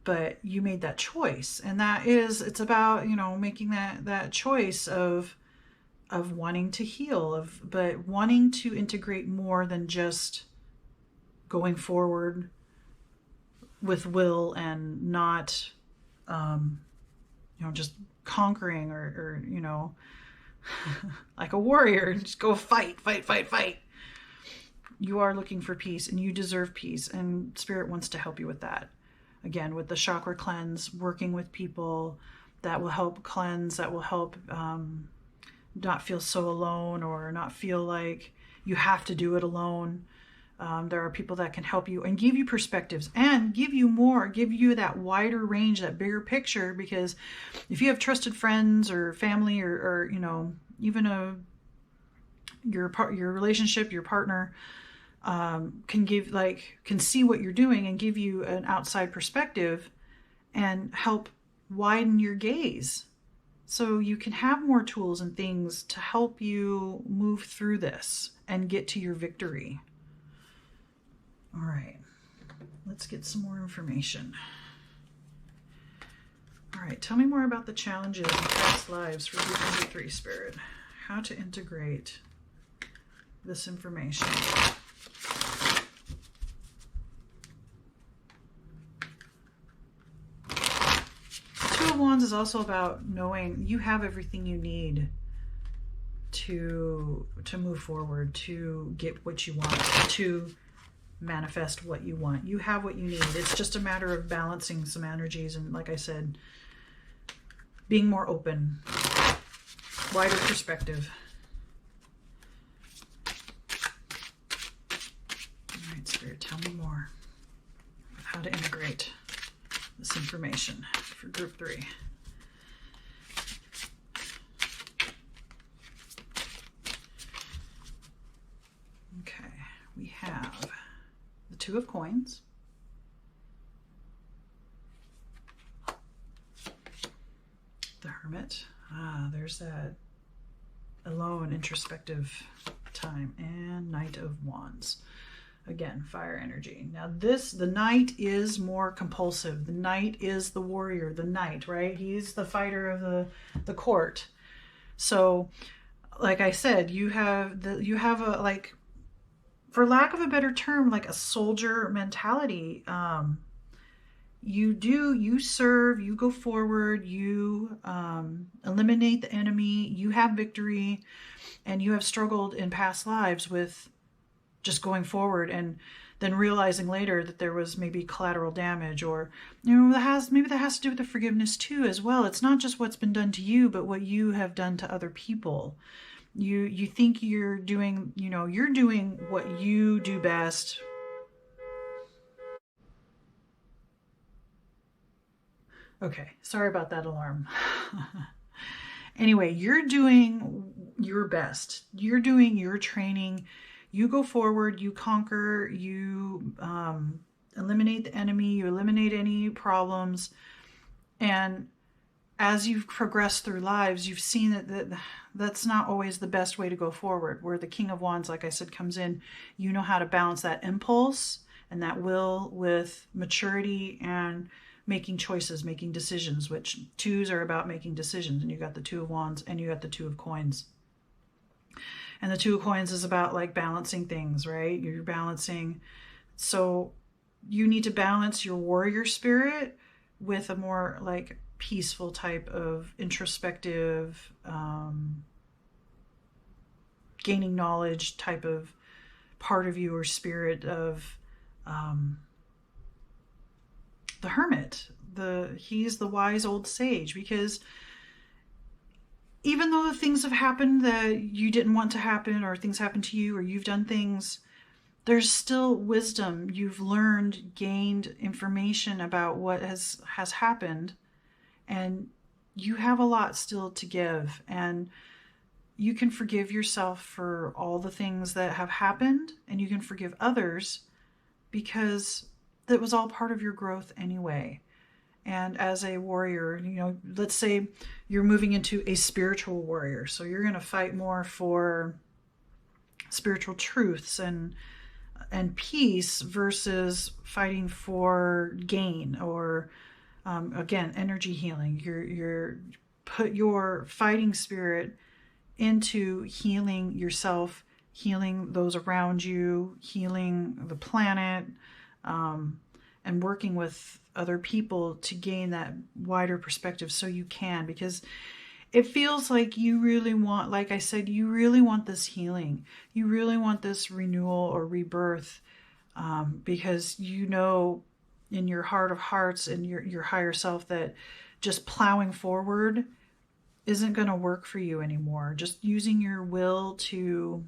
But you made that choice, and it's about, making that choice of wanting to heal, but wanting to integrate more than just going forward with will and not, just conquering or like a warrior, just go fight. You are looking for peace, and you deserve peace, and Spirit wants to help you with that. Again, with the chakra cleanse, working with people that will help cleanse, that will help not feel so alone, or not feel like you have to do it alone. There are people that can help you and give you perspectives and give you that wider range, that bigger picture. Because if you have trusted friends or family or even your relationship, your partner, can see what you're doing and give you an outside perspective and help widen your gaze So you can have more tools and things to help you move through this and get to your victory. All right, let's get some more information. All right, tell me more about the challenges in past lives for group number 3, Spirit. How to integrate this information. Two of Wands is also about knowing you have everything you need to move forward, to get what you want, to manifest what you want. You have what you need. It's just a matter of balancing some energies and, like I said, being more open, wider perspective. All right, Spirit, tell me more of how to integrate this information for group 3. Okay, we have the 2 of Coins, the Hermit. There's that alone, introspective time, and Knight of Wands. Again, fire energy. Now the Knight is more compulsive. The Knight is the warrior, the Knight, right? He's the fighter of the court. So, like I said, you have a, like, for lack of a better term, like a soldier mentality. You serve, you go forward, you eliminate the enemy, you have victory, and you have struggled in past lives with just going forward and then realizing later that there was maybe collateral damage, or that has to do with the forgiveness too as well. It's not just what's been done to you, but what you have done to other people. You think you're doing what you do best. Okay, sorry about that alarm. Anyway, you're doing your best. You're doing your training. You go forward, you conquer, you eliminate the enemy, you eliminate any problems. And as you've progressed through lives, you've seen that's not always the best way to go forward. Where the King of Wands, like I said, comes in, you know how to balance that impulse and that will with maturity and making choices, making decisions, which 2s are about making decisions. And you got the 2 of Wands and you got the 2 of Coins. And the 2 of Coins is about, like, balancing things, right? You're balancing. So you need to balance your warrior spirit with a more, like, peaceful type of introspective, gaining knowledge type of part of you, or spirit of the Hermit. He's the wise old sage, because even though the things have happened that you didn't want to happen, or things happen to you, or you've done things, there's still wisdom. You've learned, gained information about what has happened, and you have a lot still to give. And you can forgive yourself for all the things that have happened, and you can forgive others because that was all part of your growth anyway. And as a warrior, let's say you're moving into a spiritual warrior. So you're going to fight more for spiritual truths and peace versus fighting for gain or, again, energy healing. You're put your fighting spirit into healing yourself, healing those around you, healing the planet, and working with other people to gain that wider perspective so you can, because it feels like you really want, like I said, you really want this healing. You really want this renewal or rebirth, because in your heart of hearts and your higher self that just plowing forward isn't going to work for you anymore. Just using your will to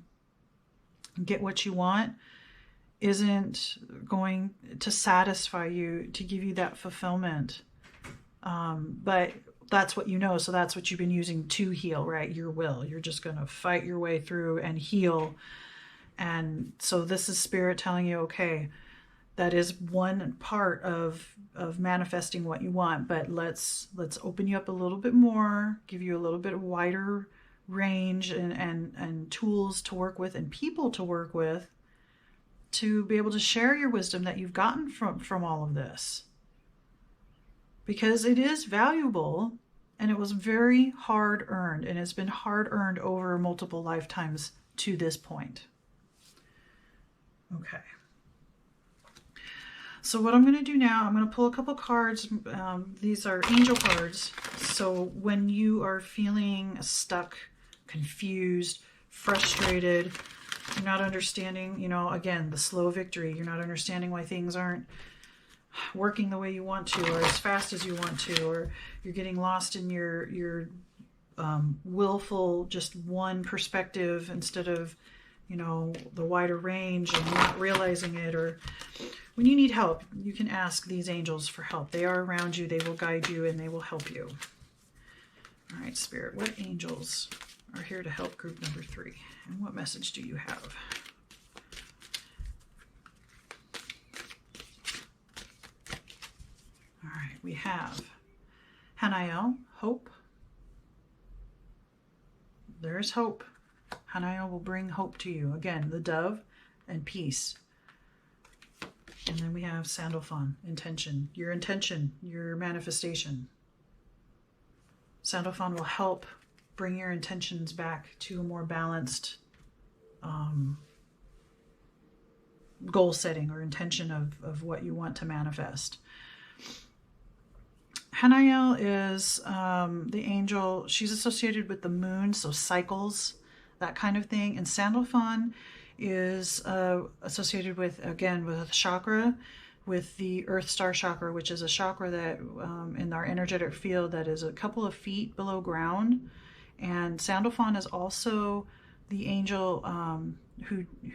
get what you want isn't going to satisfy you, to give you that fulfillment. But that's what so that's what you've been using to heal, right? Your will. You're just going to fight your way through and heal. And so this is Spirit telling you, okay, that is one part of manifesting what you want. But let's open you up a little bit more, give you a little bit wider range and tools to work with and people to work with to be able to share your wisdom that you've gotten from all of this. Because it is valuable, and it was very hard earned, and it's been hard earned over multiple lifetimes to this point. Okay. So what I'm going to do now, I'm going to pull a couple cards. These are angel cards. So when you are feeling stuck, confused, frustrated, you're not understanding, you know, again, the slow victory, you're not understanding why things aren't working the way you want to, or as fast as you want to, or you're getting lost in your willful, just one perspective instead of, you know, the wider range, and not realizing it. Or when you need help, you can ask these angels for help. They are around you, they will guide you, and they will help you. All right, Spirit, what angels are here to help group number 3? And what message do you have? All right, we have Hanael, hope. There is hope. Hanael will bring hope to you. Again, the dove and peace. And then we have Sandalphon, intention, your manifestation. Sandalphon will help bring your intentions back to a more balanced goal setting or intention of what you want to manifest. Hanael is the angel. She's associated with the moon, so cycles, that kind of thing. And Sandalphon is associated with, again, with a chakra, with the Earth Star chakra, which is a chakra that in our energetic field that is a couple of feet below ground. And Sandalphon is also the angel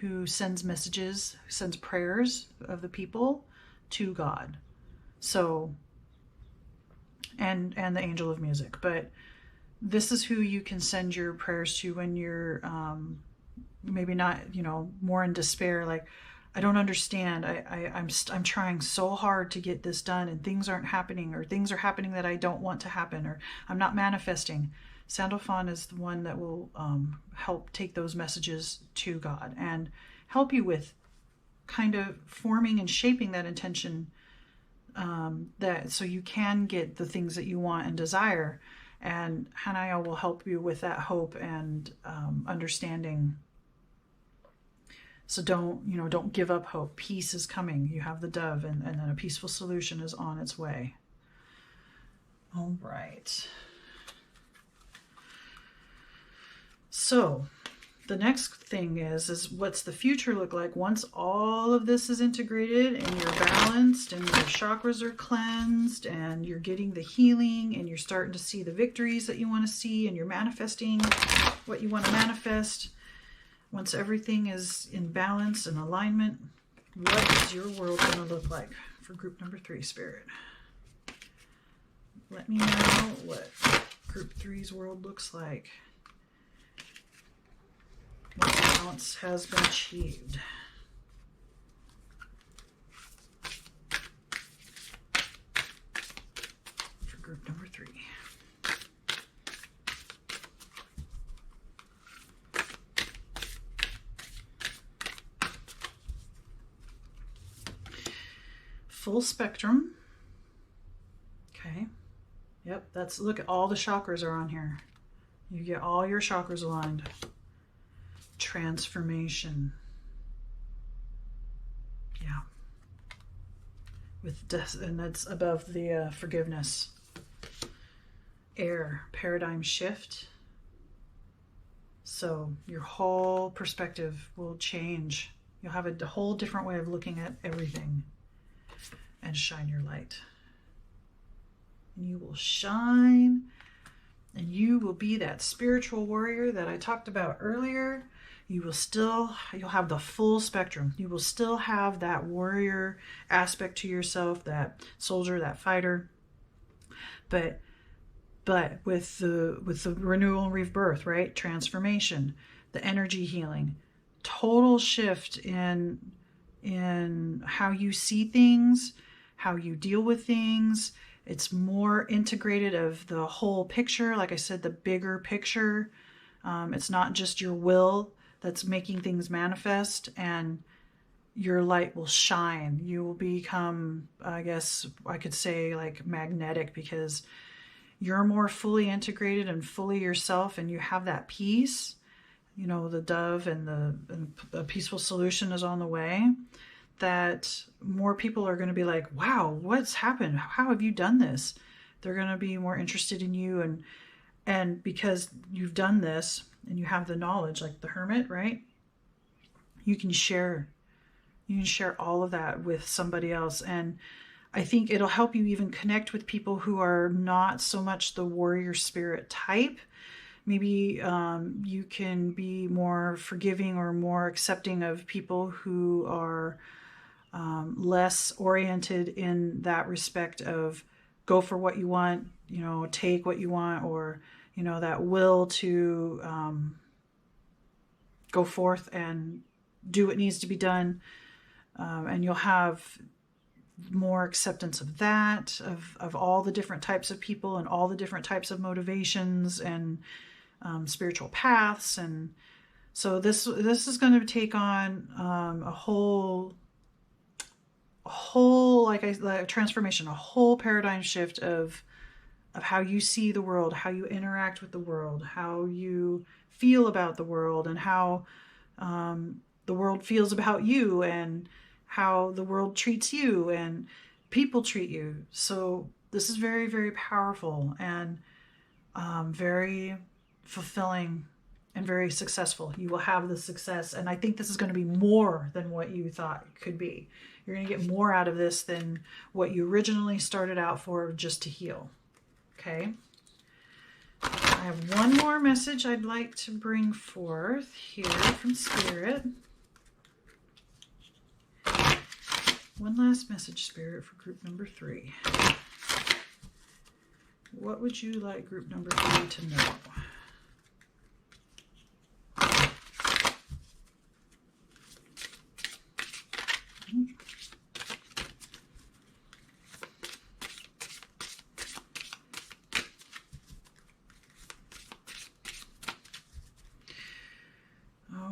who sends messages, who sends prayers of the people to God. So, and the angel of music. But this is who you can send your prayers to when you're maybe not, you know, more in despair, like, I don't understand. I'm trying so hard to get this done and things aren't happening, or things are happening that I don't want to happen, or I'm not manifesting. Sandalphon is the one that will help take those messages to God and help you with kind of forming and shaping that intention, that so you can get the things that you want and desire. And Hanael will help you with that hope and understanding. So don't give up hope. Peace is coming. You have the dove, and then a peaceful solution is on its way. All right. So the next thing is what's the future look like once all of this is integrated and you're balanced and your chakras are cleansed and you're getting the healing and you're starting to see the victories that you want to see and you're manifesting what you want to manifest. Once everything is in balance and alignment, what is your world going to look like for group number 3, Spirit? Let me know what group 3's world looks like. What balance has been achieved? For group number 3. Full spectrum. Okay. Yep, look at all the chakras are on here. You get all your chakras aligned. Transformation. Yeah. With death, and that's above the forgiveness. Air, paradigm shift. So your whole perspective will change. You'll have a whole different way of looking at everything. And shine your light. And you will shine, and you will be that spiritual warrior that I talked about earlier. You'll have the full spectrum. You will still have that warrior aspect to yourself, that soldier, that fighter. But with the renewal and rebirth, right? Transformation, the energy healing, total shift in in how you see things, how you deal with things. It's more integrated of the whole picture. Like I said, the bigger picture. It's not just your will that's making things manifest, and your light will shine. You will become, I guess I could say, like magnetic, because you're more fully integrated and fully yourself, and you have that peace. You know, the dove and the peaceful solution is on the way. That more people are going to be like, wow, what's happened? How have you done this? They're going to be more interested in you, and because you've done this and you have the knowledge, like the hermit, right? You can share all of that with somebody else. And I think it'll help you even connect with people who are not so much the warrior spirit type. Maybe you can be more forgiving or more accepting of people who are less oriented in that respect of go for what you want, you know, take what you want, or, you know, that will to go forth and do what needs to be done. And you'll have more acceptance of that, of all the different types of people and all the different types of motivations and spiritual paths. And so this is going to take on a whole like transformation, a whole paradigm shift of how you see the world, how you interact with the world, how you feel about the world, and how the world feels about you, and how the world treats you and people treat you. So this is very, very powerful and very fulfilling and very successful. You will have the success, and I think this is going to be more than what you thought it could be. You're going to get more out of this than what you originally started out for, just to heal. Okay. I have one more message I'd like to bring forth here from Spirit. One last message, Spirit, for group number 3. What would you like group number 3 to know?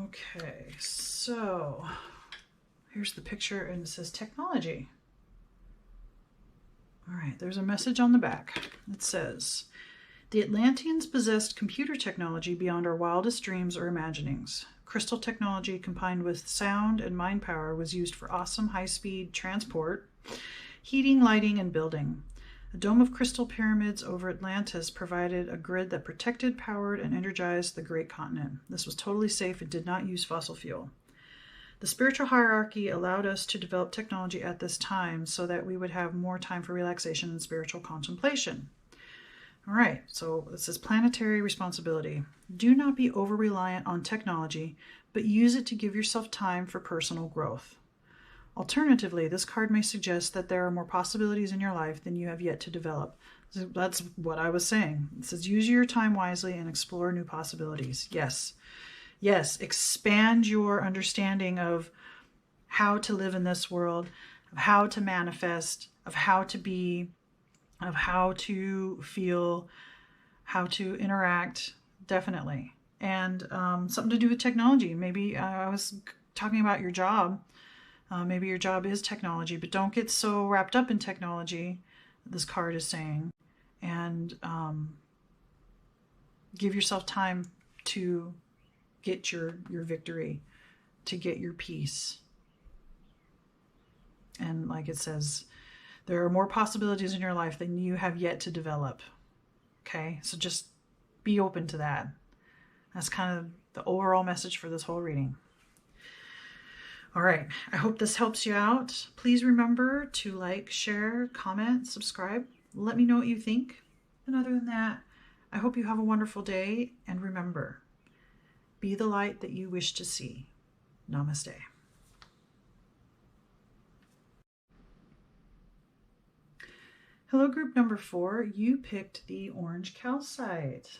Okay, so here's the picture, and it says technology. All right, there's a message on the back. It says, the Atlanteans possessed computer technology beyond our wildest dreams or imaginings. Crystal technology combined with sound and mind power was used for awesome high-speed transport, heating, lighting, and building. A dome of crystal pyramids over Atlantis provided a grid that protected, powered, and energized the great continent. This was totally safe and did not use fossil fuel. The spiritual hierarchy allowed us to develop technology at this time so that we would have more time for relaxation and spiritual contemplation. All right, so it says planetary responsibility. Do not be over-reliant on technology, but use it to give yourself time for personal growth. Alternatively, this card may suggest that there are more possibilities in your life than you have yet to develop. So that's what I was saying. It says use your time wisely and explore new possibilities. Yes. Yes, expand your understanding of how to live in this world, of how to manifest, of how to be, of how to feel, how to interact, definitely. And something to do with technology. Maybe I was talking about your job. Maybe your job is technology, but don't get so wrapped up in technology, this card is saying, and give yourself time to get your victory, to get your peace. And like it says, there are more possibilities in your life than you have yet to develop. Okay, so just be open to that. That's kind of the overall message for this whole reading. All right, I hope this helps you out. Please remember to like, share, comment, subscribe. Let me know what you think. And other than that, I hope you have a wonderful day. And remember, be the light that you wish to see. Namaste. Hello, group number 4. You picked the orange calcite.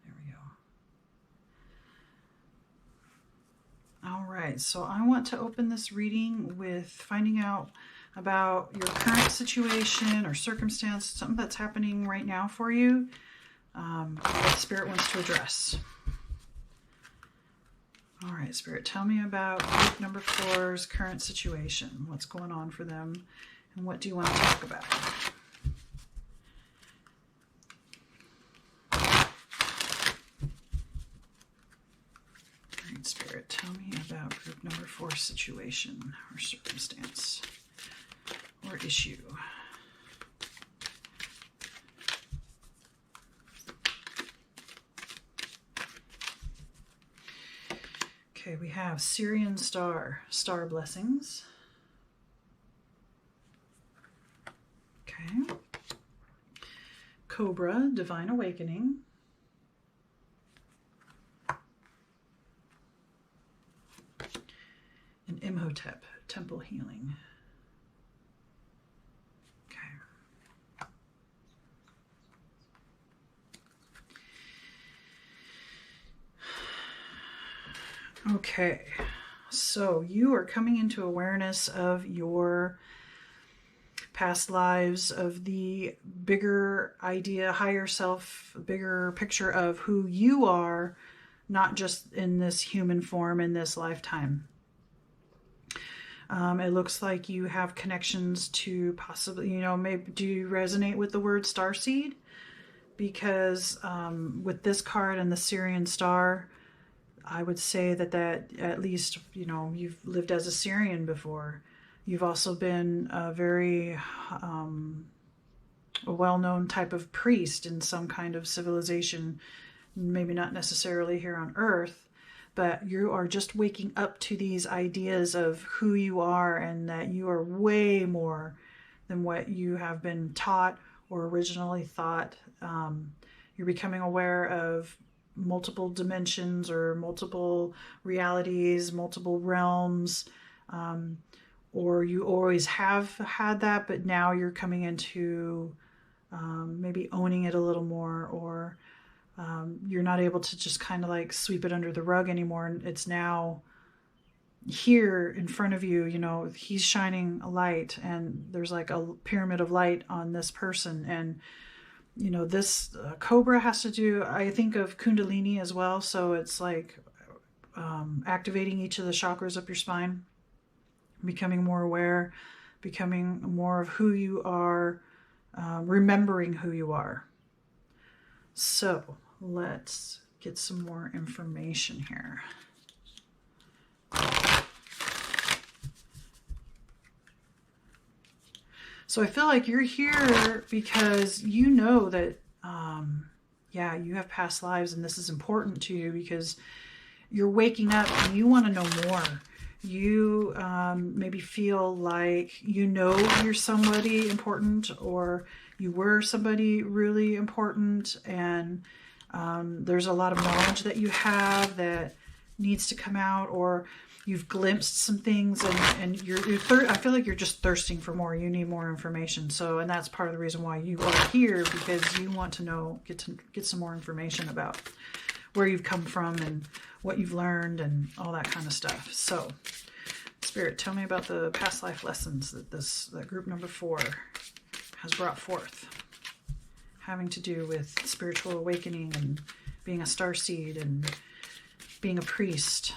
There we go. All right, so I want to open this reading with finding out about your current situation or circumstance, something that's happening right now for you, that Spirit wants to address. All right, Spirit, tell me about group number 4's current situation. What's going on for them, and what do you want to talk about? All right, Spirit, tell me about group number 4's situation or circumstance or issue. Okay, we have Syrian star blessings. Okay. Cobra, divine awakening. And Imhotep, temple healing. Okay, so you are coming into awareness of your past lives, of the bigger idea, higher self, bigger picture of who you are, not just in this human form in this lifetime. It looks like you have connections to possibly, maybe, do you resonate with the word starseed? Because with this card and the Syrian star, I would say that at least, you've lived as a Syrian before. You've also been a very a well-known type of priest in some kind of civilization, maybe not necessarily here on Earth, but you are just waking up to these ideas of who you are and that you are way more than what you have been taught or originally thought. You're becoming aware of multiple dimensions or multiple realities, multiple realms, or you always have had that, but now you're coming into maybe owning it a little more, or you're not able to just kind of like sweep it under the rug anymore. And it's now here in front of you, he's shining a light, and there's like a pyramid of light on this person. And this cobra has to do, I think of Kundalini as well. So it's like activating each of the chakras up your spine, becoming more aware, becoming more of who you are, remembering who you are. So let's get some more information here. So I feel like you're here because you know that, you have past lives and this is important to you because you're waking up and you want to know more. You maybe feel like you're somebody important, or you were somebody really important, and there's a lot of knowledge that you have that needs to come out, or you've glimpsed some things, and I feel like you're just thirsting for more. You need more information. So, and that's part of the reason why you are here, because you want to get some more information about where you've come from and what you've learned and all that kind of stuff. So, Spirit, tell me about the past life lessons that group number 4 has brought forth, having to do with spiritual awakening and being a starseed and being a priest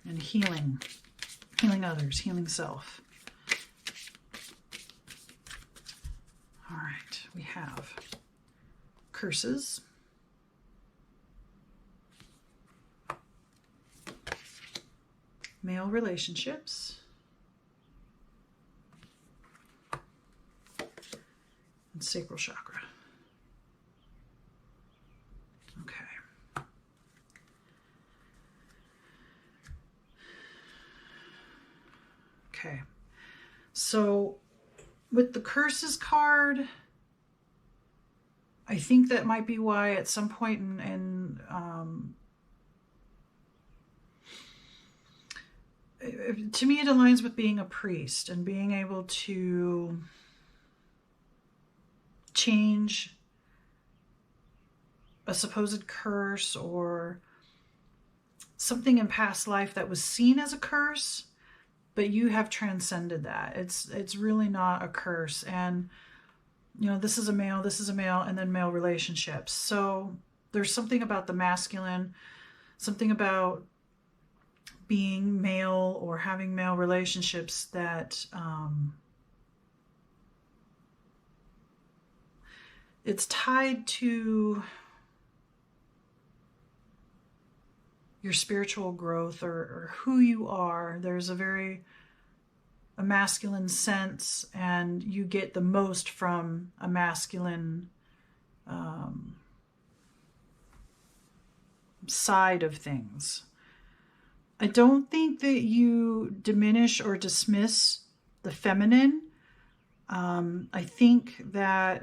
and healing others, healing self. All right, we have curses, male relationships, and sacral chakra. Okay. Okay. So with the curses card, I think that might be why at some point to me, it aligns with being a priest and being able to change a supposed curse or something in past life that was seen as a curse, but you have transcended that. It's really not a curse. And this is a male, and then male relationships. So there's something about the masculine, something about being male or having male relationships that it's tied to your spiritual growth or who you are. There's a masculine sense, and you get the most from a masculine side of things. I don't think that you diminish or dismiss the feminine. I think that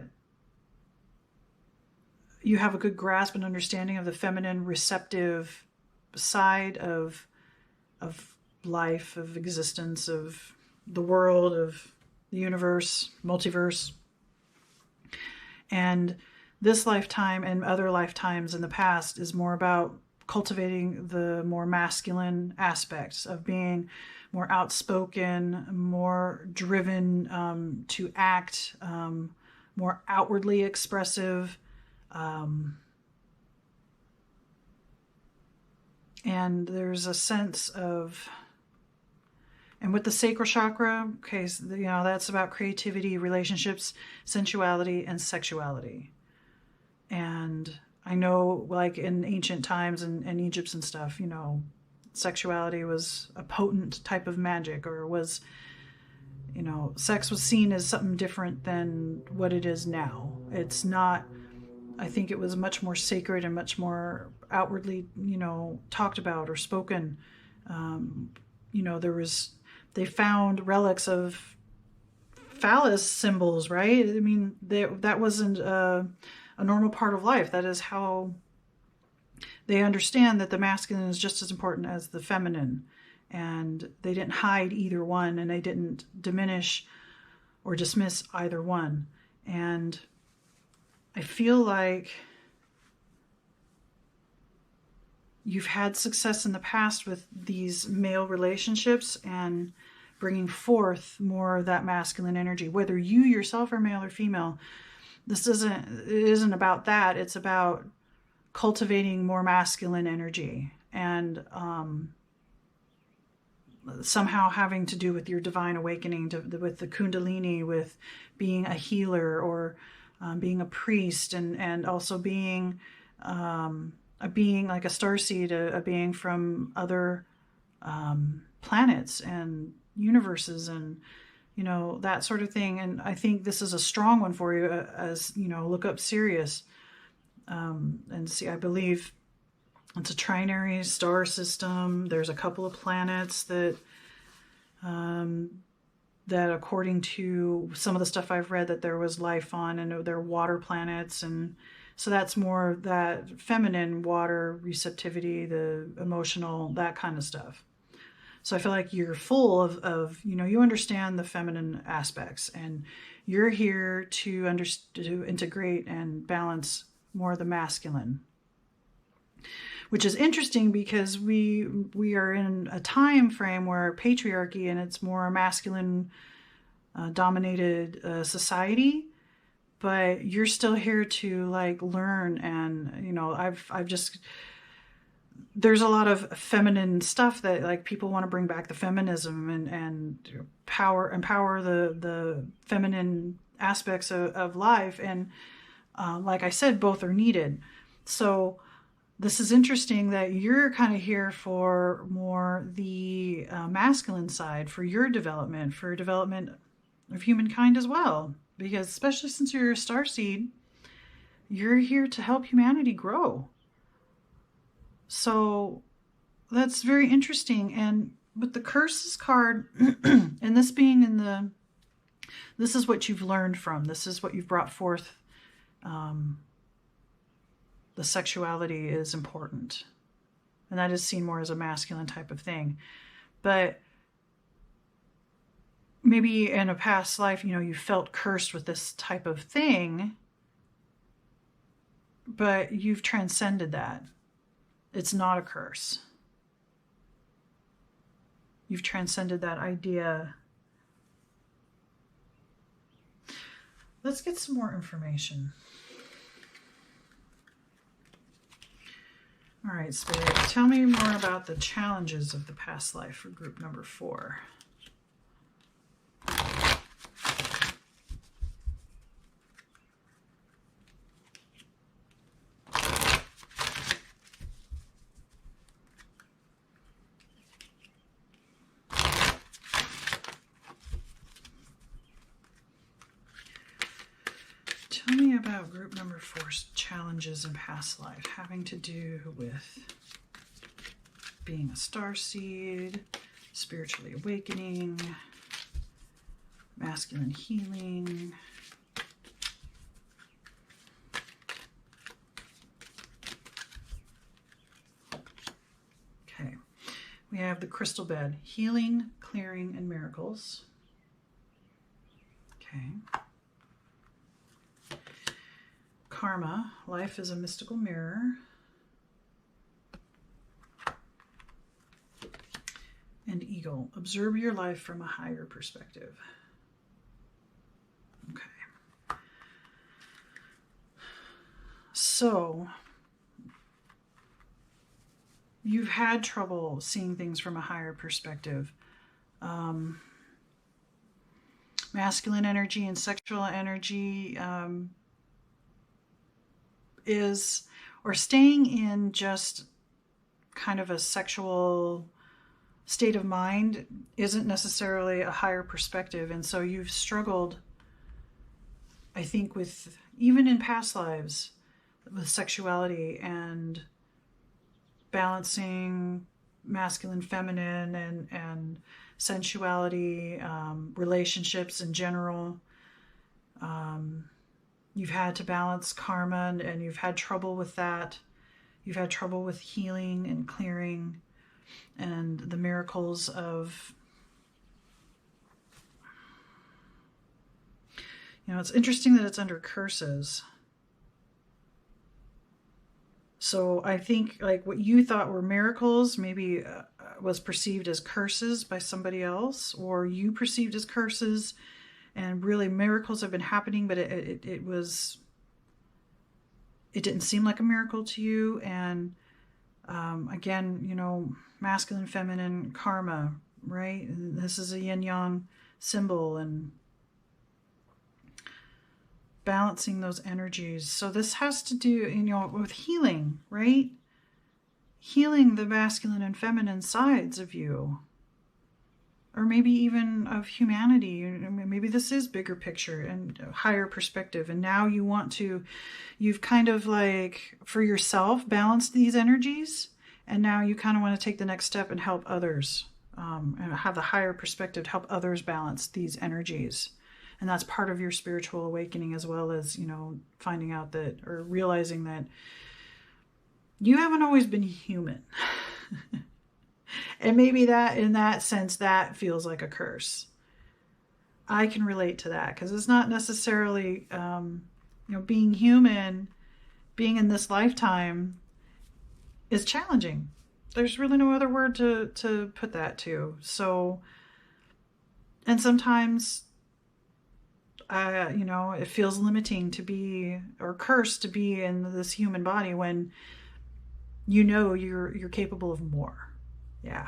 you have a good grasp and understanding of the feminine receptive side of life, of existence, of the world, of the universe, multiverse. And this lifetime and other lifetimes in the past is more about cultivating the more masculine aspects of being more outspoken, more driven to act, more outwardly expressive. And there's a sense of, and with the sacral chakra, okay, so, that's about creativity, relationships, sensuality, and sexuality. And I know, like in ancient times and Egypt and stuff, sexuality was a potent type of magic, or was, sex was seen as something different than what it is now. It's not, I think it was much more sacred and much more outwardly, talked about or spoken. They found relics of phallus symbols, right? I mean, that wasn't a normal part of life. That is how they understand that the masculine is just as important as the feminine. And they didn't hide either one, and they didn't diminish or dismiss either one. And I feel like you've had success in the past with these male relationships and bringing forth more of that masculine energy, whether you yourself are male or female. It isn't about that. It's about cultivating more masculine energy, and somehow having to do with your divine awakening, with the Kundalini, with being a healer, or being a priest, and also being a being like a starseed, a being from other planets and universes, and that sort of thing. And I think this is a strong one for you, as look up Sirius and see. I believe it's a trinary star system. There's a couple of planets that according to some of the stuff I've read, that there was life on, and they're water planets. And so that's more that feminine water receptivity, the emotional, that kind of stuff. So I feel like you're full of you understand the feminine aspects, and you're here to integrate and balance more of the masculine, which is interesting because we are in a time frame where patriarchy, and it's more masculine dominated society, but you're still here to learn. And I've just, there's a lot of feminine stuff that people want to bring back, the feminism and empower the feminine aspects of life. And like I said, both are needed. So this is interesting that you're kind of here for more the masculine side, for your development, for development of humankind as well. Because especially since you're a starseed, you're here to help humanity grow. So that's very interesting. And with the curses card, and this being this is what you've learned from, this is what you've brought forth. The sexuality is important, and that is seen more as a masculine type of thing. But maybe in a past life, you felt cursed with this type of thing, but you've transcended that. It's not a curse. You've transcended that idea. Let's get some more information. All right, Spirit, tell me more about the challenges of the past life for group number 4. Tell me about group number 4's challenges in past life, having to do with being a starseed, spiritually awakening, masculine healing. Okay, we have the crystal bed, healing, clearing, and miracles. Okay. Karma, life is a mystical mirror. And eagle, observe your life from a higher perspective. Okay. So, you've had trouble seeing things from a higher perspective. Masculine energy and sexual energy or staying in just kind of a sexual state of mind isn't necessarily a higher perspective. And so you've struggled, I think, with, even in past lives, with sexuality and balancing masculine, feminine, and sensuality, relationships in general. You've had to balance karma, and you've had trouble with that. You've had trouble with healing and clearing and the miracles of, it's interesting that it's under curses. So I think like what you thought were miracles maybe was perceived as curses by somebody else, or you perceived as curses. And really miracles have been happening, but it didn't seem like a miracle to you. And again, masculine, feminine, karma, right? And this is a yin-yang symbol, and balancing those energies. So this has to do, with healing, right? Healing the masculine and feminine sides of you. Or maybe even of humanity. Maybe this is bigger picture and higher perspective. And now you've kind of like, for yourself, balanced these energies. And now you kind of want to take the next step and help others. And have the higher perspective to help others balance these energies. And that's part of your spiritual awakening, as well as, finding out that, or realizing that you haven't always been human. And maybe that, in that sense, that feels like a curse. I can relate to that, because it's not necessarily, being human, being in this lifetime is challenging. There's really no other word to put that to. So, and sometimes, it feels limiting to be, or cursed to be in this human body when you're capable of more. Yeah.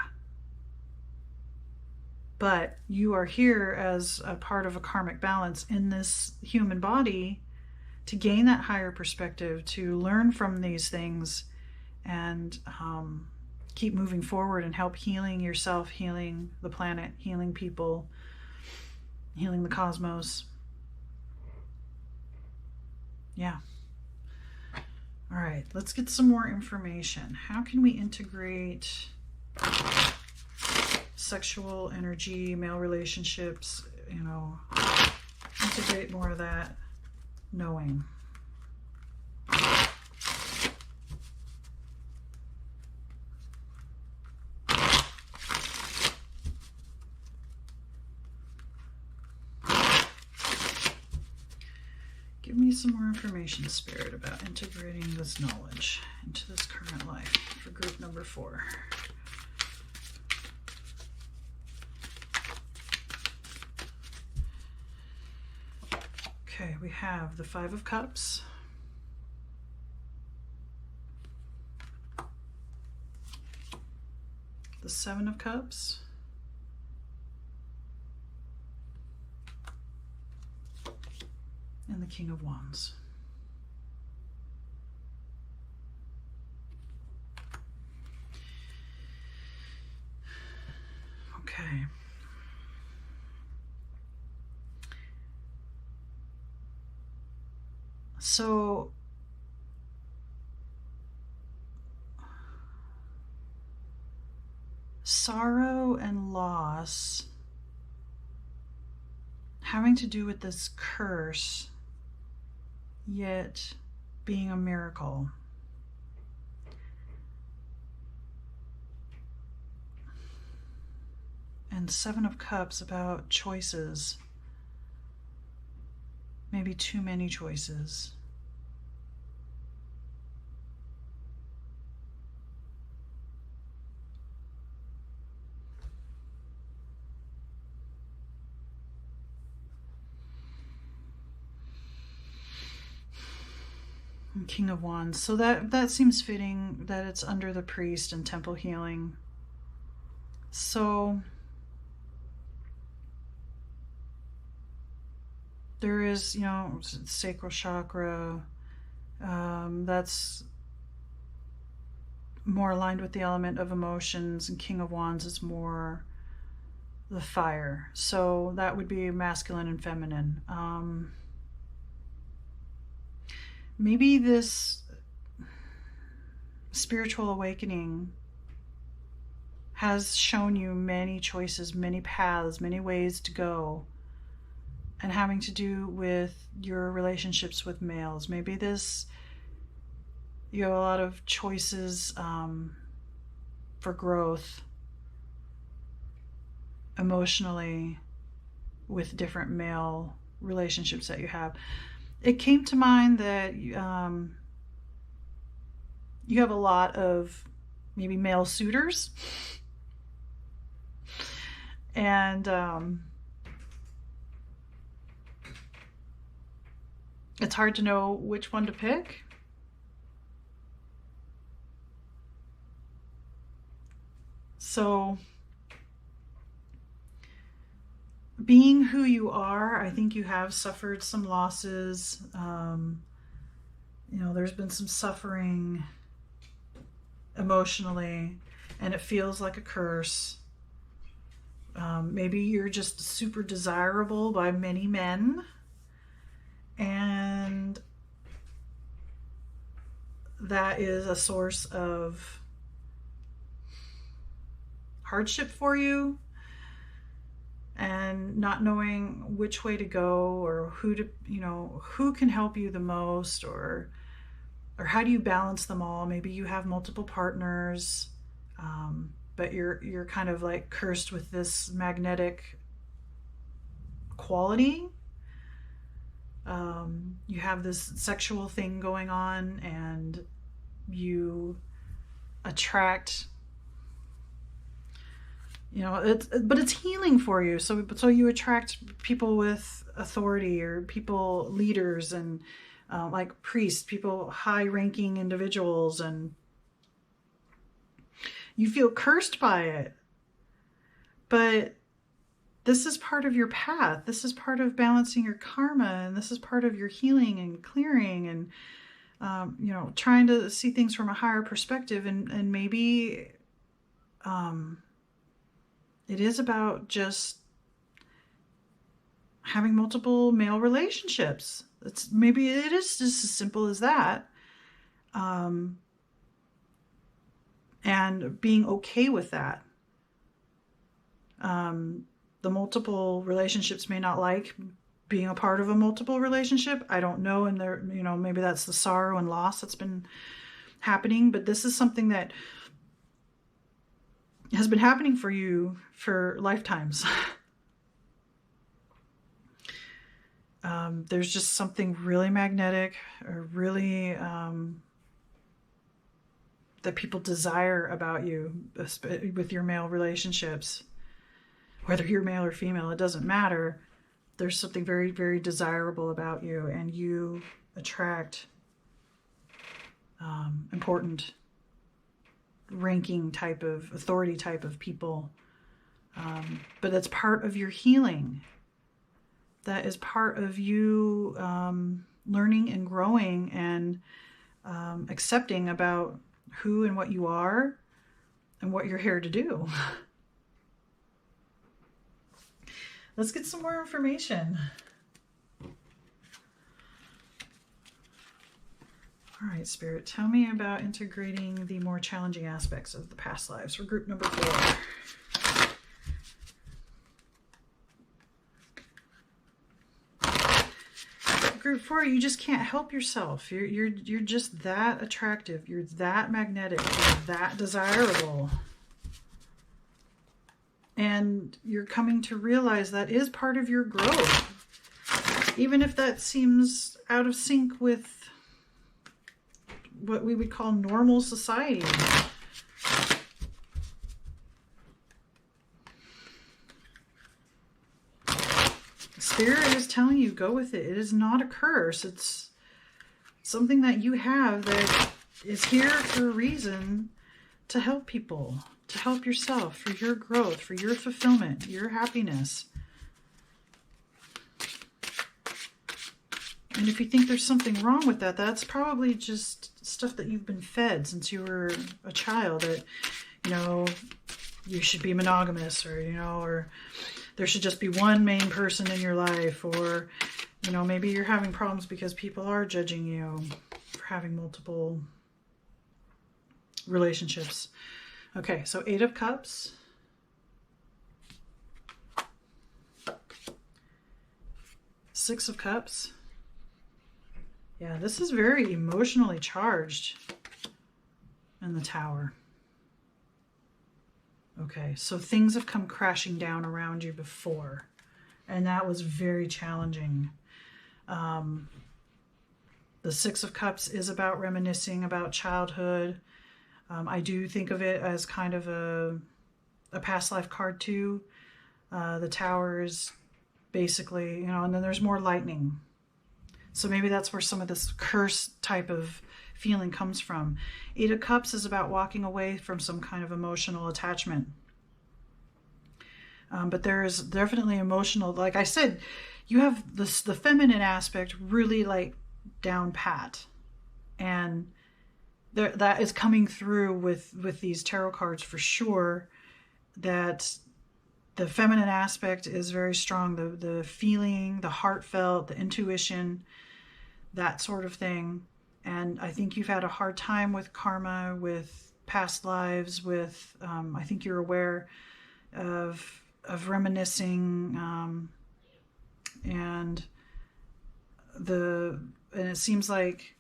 But you are here as a part of a karmic balance in this human body to gain that higher perspective, to learn from these things, and keep moving forward and help healing yourself, healing the planet, healing people, healing the cosmos. Yeah. All right, let's get some more information. How can we integrate sexual energy, male relationships, integrate more of that knowing? Give me some more information, Spirit, about integrating this knowledge into this current life for group number 4. Okay, we have the Five of Cups, the Seven of Cups, and the King of Wands. Okay. So sorrow and loss having to do with this curse, yet being a miracle. And Seven of Cups about choices. Maybe too many choices. And King of Wands. So that seems fitting that it's under the priest and temple healing. So there is, you know, sacral chakra. That's more aligned with the element of emotions, and King of Wands is more the fire. So that would be masculine and feminine. Maybe this spiritual awakening has shown you many choices, many paths, many ways to go, and having to do with your relationships with males. Maybe this, you have a lot of choices for growth emotionally with different male relationships that you have. It came to mind that you have a lot of maybe male suitors, and it's hard to know which one to pick. So being who you are, I think you have suffered some losses. You know, there's been some suffering emotionally, and it feels like a curse. Maybe you're just super desirable by many men, and that is a source of hardship for you, and not knowing which way to go, or who to, you know, who can help you the most, or how do you balance them all. Maybe you have multiple partners, but you're kind of like cursed with this magnetic quality. You have this sexual thing going on, and you attract, you know, but it's healing for you. So you attract people with authority, or people, leaders, and like priests, people, high-ranking individuals, and you feel cursed by it. But this is part of your path. This is part of balancing your karma, and this is part of your healing and clearing, and you know, trying to see things from a higher perspective, and maybe it is about just having multiple male relationships. Maybe it is just as simple as that. And being okay with that. The multiple relationships may not like being a part of a multiple relationship. I don't know. And there, you know, maybe that's the sorrow and loss that's been happening, but this is something that has been happening for you for lifetimes. There's just something really magnetic, or really that people desire about you with your male relationships. Whether you're male or female, it doesn't matter. there's something very, very desirable about you, and you attract important, ranking type of, authority type of people. But that's part of your healing. That is part of you learning and growing and accepting about who and what you are and what you're here to do. Let's get some more information. All right, Spirit, tell me about integrating the more challenging aspects of the past lives for group number 4. Group 4, you just can't help yourself. You're just that attractive. You're that magnetic. You're that desirable. And you're coming to realize that is part of your growth. Even if that seems out of sync with what we would call normal society. Spirit is telling you, go with it. It is not a curse. It's something that you have that is here for a reason to help people, to help yourself, for your growth, for your fulfillment, your happiness. And if you think there's something wrong with that, that's probably just stuff that you've been fed since you were a child, that, you know, you should be monogamous, or, you know, or there should just be one main person in your life, or, you know, maybe you're having problems because people are judging you for having multiple relationships. Okay, so 8 of Cups. Six of Cups. Yeah, this is very emotionally charged in the Tower. Okay, so things have come crashing down around you before, and that was very challenging. The Six of Cups is about reminiscing about childhood. I do think of it as kind of a past life card too. The Tower is basically, you know, and then there's more lightning. So maybe that's where some of this curse type of feeling comes from. 8 of Cups is about walking away from some kind of emotional attachment. But there is definitely emotional, like I said, you have the feminine aspect really like down pat. And that is coming through with these tarot cards for sure, that the feminine aspect is very strong. The feeling, the heartfelt, the intuition, that sort of thing. And I think you've had a hard time with karma, with past lives, with, I think you're aware of reminiscing, and it seems like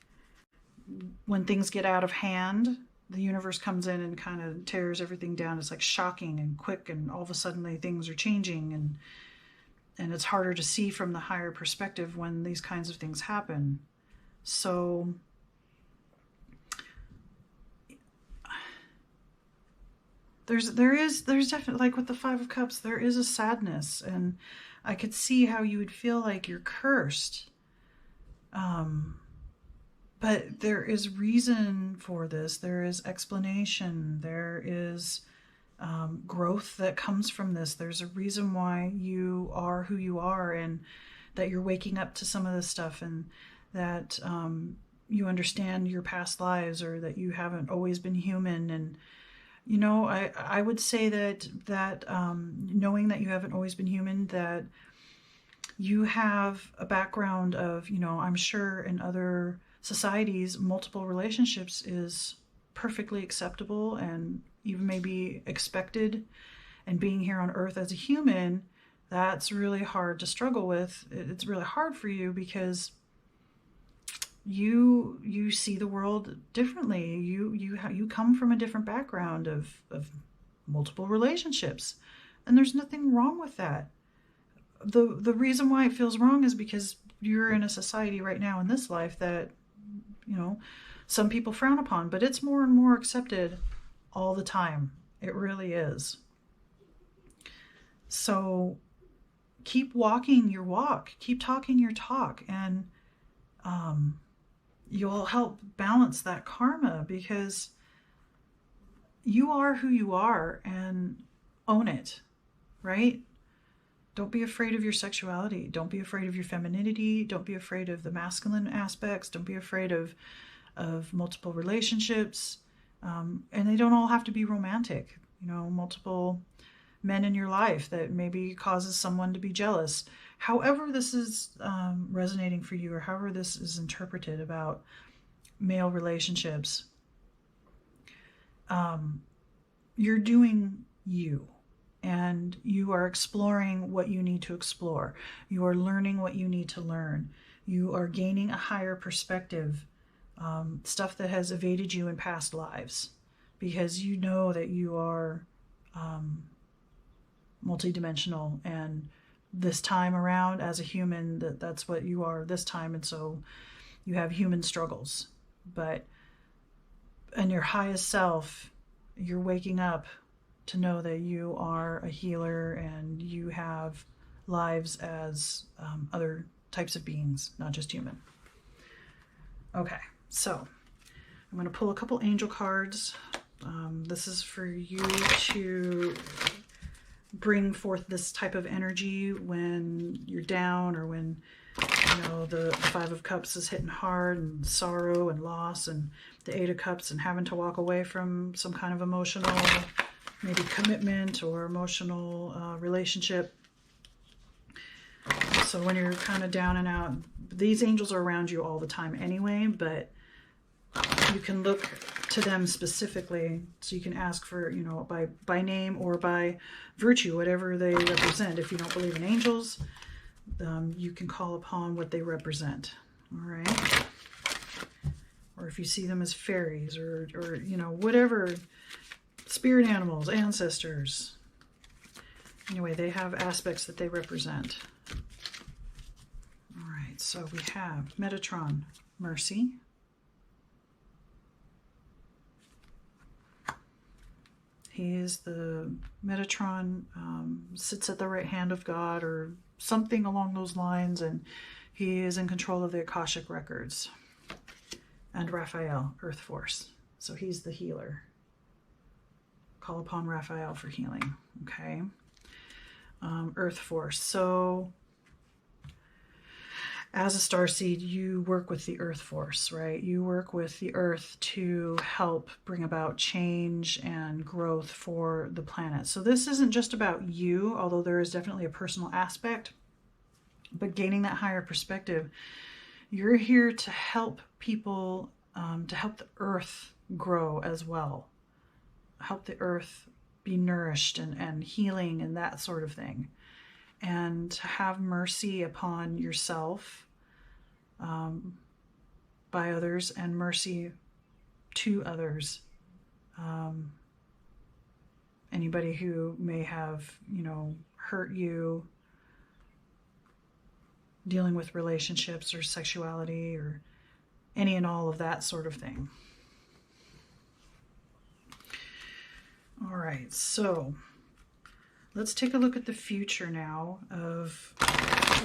when things get out of hand, the universe comes in and kind of tears everything down. It's like shocking and quick, and all of a sudden things are changing, and it's harder to see from the higher perspective when these kinds of things happen. So there's definitely, like with the 5 of Cups, there is a sadness, and I could see how you would feel like you're cursed. But there is reason for this. There is explanation. There is growth that comes from this. There's a reason why you are who you are, and that you're waking up to some of this stuff, and that you understand your past lives, or that you haven't always been human. And, you know, I would say that knowing that you haven't always been human, that you have a background of, you know, I'm sure in other societies, multiple relationships is perfectly acceptable and even maybe expected. And being here on Earth as a human, that's really hard to struggle with. It's really hard for you because you see the world differently. You come from a different background of multiple relationships, and there's nothing wrong with that. The reason why it feels wrong is because you're in a society right now in this life that, you know, some people frown upon, but it's more and more accepted all the time. It really is. So keep walking your walk, keep talking your talk, and you'll help balance that karma, because you are who you are, and own it, right? Don't be afraid of your sexuality. Don't be afraid of your femininity. Don't be afraid of the masculine aspects. Don't be afraid of multiple relationships. And they don't all have to be romantic. You know, multiple men in your life that maybe causes someone to be jealous. However this is resonating for you, or however this is interpreted about male relationships, you're doing you. And you are exploring what you need to explore. You are learning what you need to learn. You are gaining a higher perspective, stuff that has evaded you in past lives, because you know that you are multidimensional, and this time around as a human, that's what you are this time, and so you have human struggles. But in your highest self, you're waking up to know that you are a healer, and you have lives as other types of beings, not just human. Okay, so I'm going to pull a couple angel cards. This is for you to bring forth this type of energy when you're down, or when, you know, the Five of Cups is hitting hard, and sorrow and loss, and the Eight of Cups, and having to walk away from some kind of emotional, maybe commitment or emotional relationship. So when you're kind of down and out, these angels are around you all the time anyway, but you can look to them specifically. So you can ask for, you know, by name or by virtue, whatever they represent. If you don't believe in angels, you can call upon what they represent. All right. Or if you see them as fairies, or you know, whatever, spirit animals, ancestors. Anyway, they have aspects that they represent. All right, so we have Metatron, mercy. He is the Metatron, sits at the right hand of God, or something along those lines, and he is in control of the Akashic records. And Raphael, Earth Force. So he's the healer. Call upon Raphael for healing. Okay. Earth Force. So as a starseed, you work with the Earth Force, right? You work with the Earth to help bring about change and growth for the planet. So this isn't just about you, although there is definitely a personal aspect, but gaining that higher perspective. You're here to help people, to help the Earth grow as well. Help the Earth be nourished and healing and that sort of thing. And to have mercy upon yourself by others, and mercy to others. Anybody who may have, you know, hurt you, dealing with relationships or sexuality, or any and all of that sort of thing. All right, so let's take a look at the future now of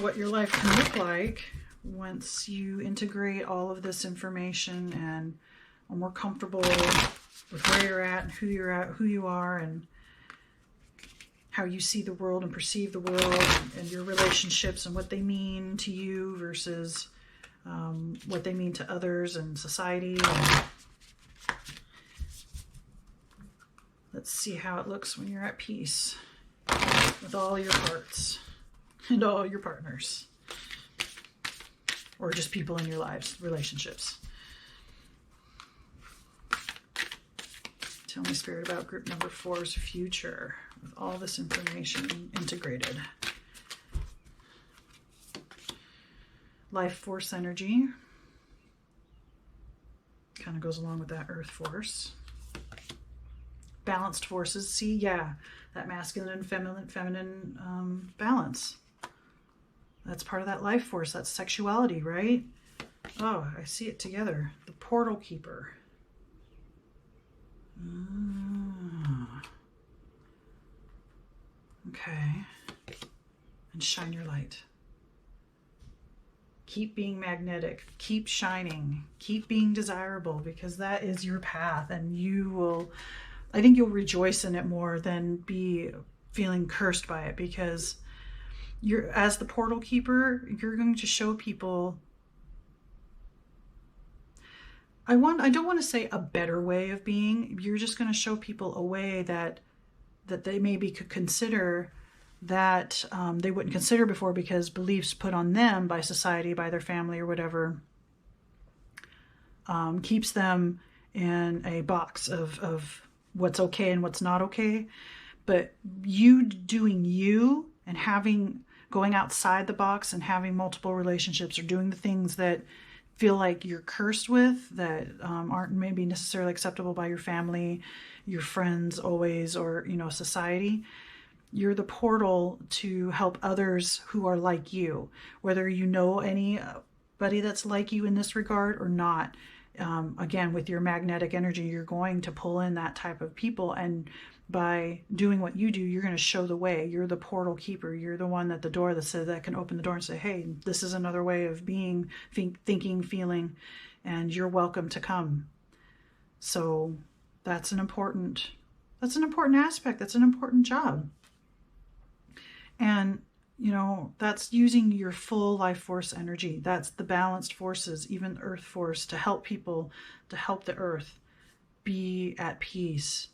what your life can look like once you integrate all of this information and are more comfortable with where you're at and who you're at, who you are, and how you see the world and perceive the world, and your relationships and what they mean to you versus what they mean to others and society. Let's see how it looks when you're at peace with all your parts and all your partners, or just people in your lives, relationships. Tell me, Spirit, about group number 4's future with all this information integrated. Life force energy kind of goes along with that earth force. Balanced forces. See, yeah, that masculine and feminine balance. That's part of that life force. That's sexuality, right? Oh, I see it together. The portal keeper. Okay. and shine your light. Keep being magnetic, keep shining, keep being desirable, because that is your path, and I think you'll rejoice in it more than be feeling cursed by it, because as the portal keeper, you're going to show people, I don't want to say a better way of being, you're just going to show people a way that they maybe could consider that they wouldn't consider before, because beliefs put on them by society, by their family or whatever, keeps them in a box of what's okay and what's not okay. But you doing you and going outside the box and having multiple relationships, or doing the things that feel like you're cursed with, that aren't maybe necessarily acceptable by your family, your friends always, or society, you're the portal to help others who are like you, whether you know anybody that's like you in this regard or not. Again, with your magnetic energy, you're going to pull in that type of people, and by doing what you do, you're going to show the way. You're the portal keeper. You're the one that can open the door and say, hey, this is another way of being, thinking, feeling, and you're welcome to come. So that's an important aspect. That's an important job. And, that's using your full life force energy. That's the balanced forces, even earth force, to help people, to help the earth be at peace,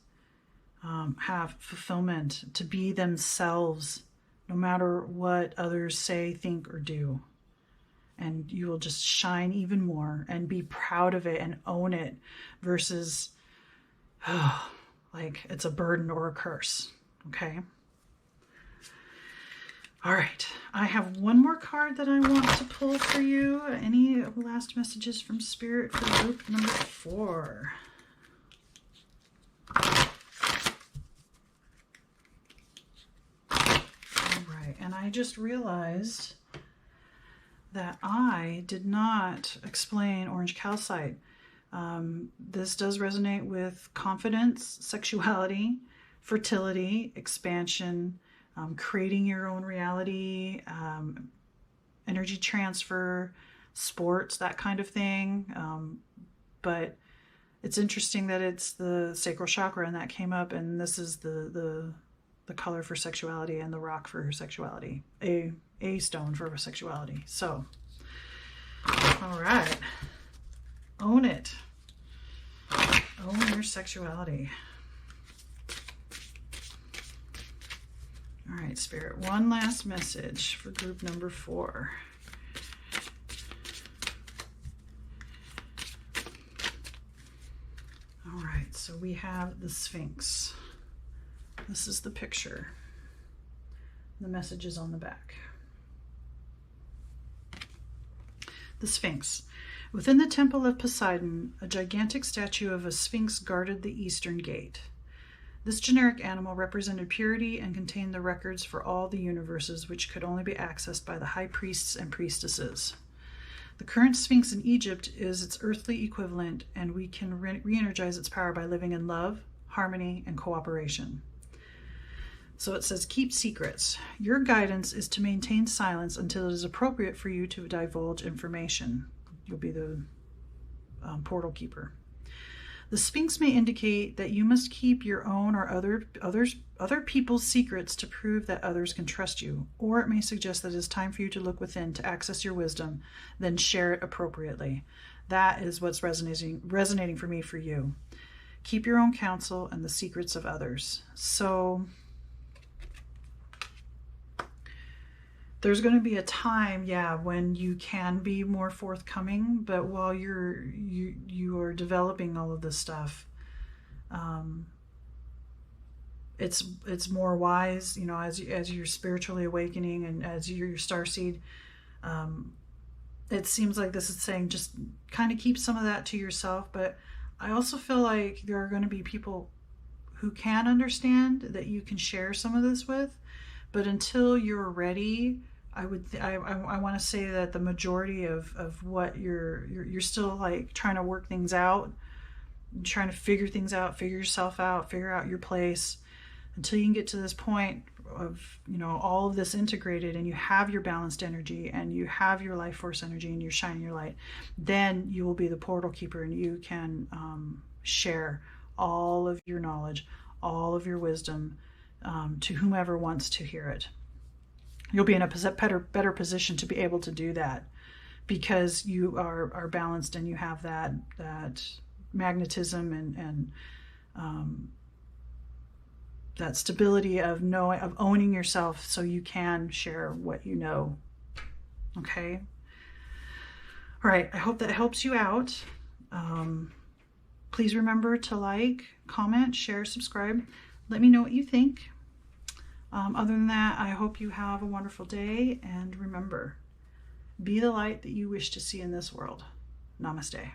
have fulfillment, to be themselves, no matter what others say, think, or do. And you will just shine even more and be proud of it and own it, versus like it's a burden or a curse. Okay. All right, I have one more card that I want to pull for you. Any last messages from Spirit for group number 4? All right, and I just realized that I did not explain orange calcite. This does resonate with confidence, sexuality, fertility, expansion, creating your own reality, energy transfer, sports, that kind of thing. But it's interesting that it's the sacral chakra, and that came up, and this is the color for sexuality and the rock for sexuality, a stone for sexuality. So, all right, own it. Own your sexuality. All right, Spirit, one last message for group number 4. All right, so we have the Sphinx. This is the picture. The message is on the back. The Sphinx. Within the temple of Poseidon, a gigantic statue of a Sphinx guarded the eastern gate. This generic animal represented purity and contained the records for all the universes, which could only be accessed by the high priests and priestesses. The current Sphinx in Egypt is its earthly equivalent, and we can re-energize its power by living in love, harmony, and cooperation. So it says, keep secrets. Your guidance is to maintain silence until it is appropriate for you to divulge information. You'll be the portal keeper. The Sphinx may indicate that you must keep your own or other people's secrets to prove that others can trust you, or it may suggest that it is time for you to look within to access your wisdom, then share it appropriately. That is what's resonating for me for you. Keep your own counsel and the secrets of others. So there's going to be a time, when you can be more forthcoming, but while you are developing all of this stuff, it's more wise, as you're spiritually awakening and as you're your starseed. It seems like this is saying just kind of keep some of that to yourself, but I also feel like there are going to be people who can understand that you can share some of this with. But until you're ready, I want to say that the majority of what you're still like trying to work things out, trying to figure things out, figure yourself out, figure out your place, until you can get to this point you know, all of this integrated, and you have your balanced energy and you have your life force energy and you're shining your light, then you will be the portal keeper, and you can share all of your knowledge, all of your wisdom to whomever wants to hear it. You'll be in a better position to be able to do that because you are balanced and you have that magnetism and that stability of owning yourself, so you can share what you know. Okay. All right. I hope that helps you out. Please remember to like, comment, share, subscribe. Let me know what you think. Other than that, I hope you have a wonderful day, and remember, be the light that you wish to see in this world. Namaste.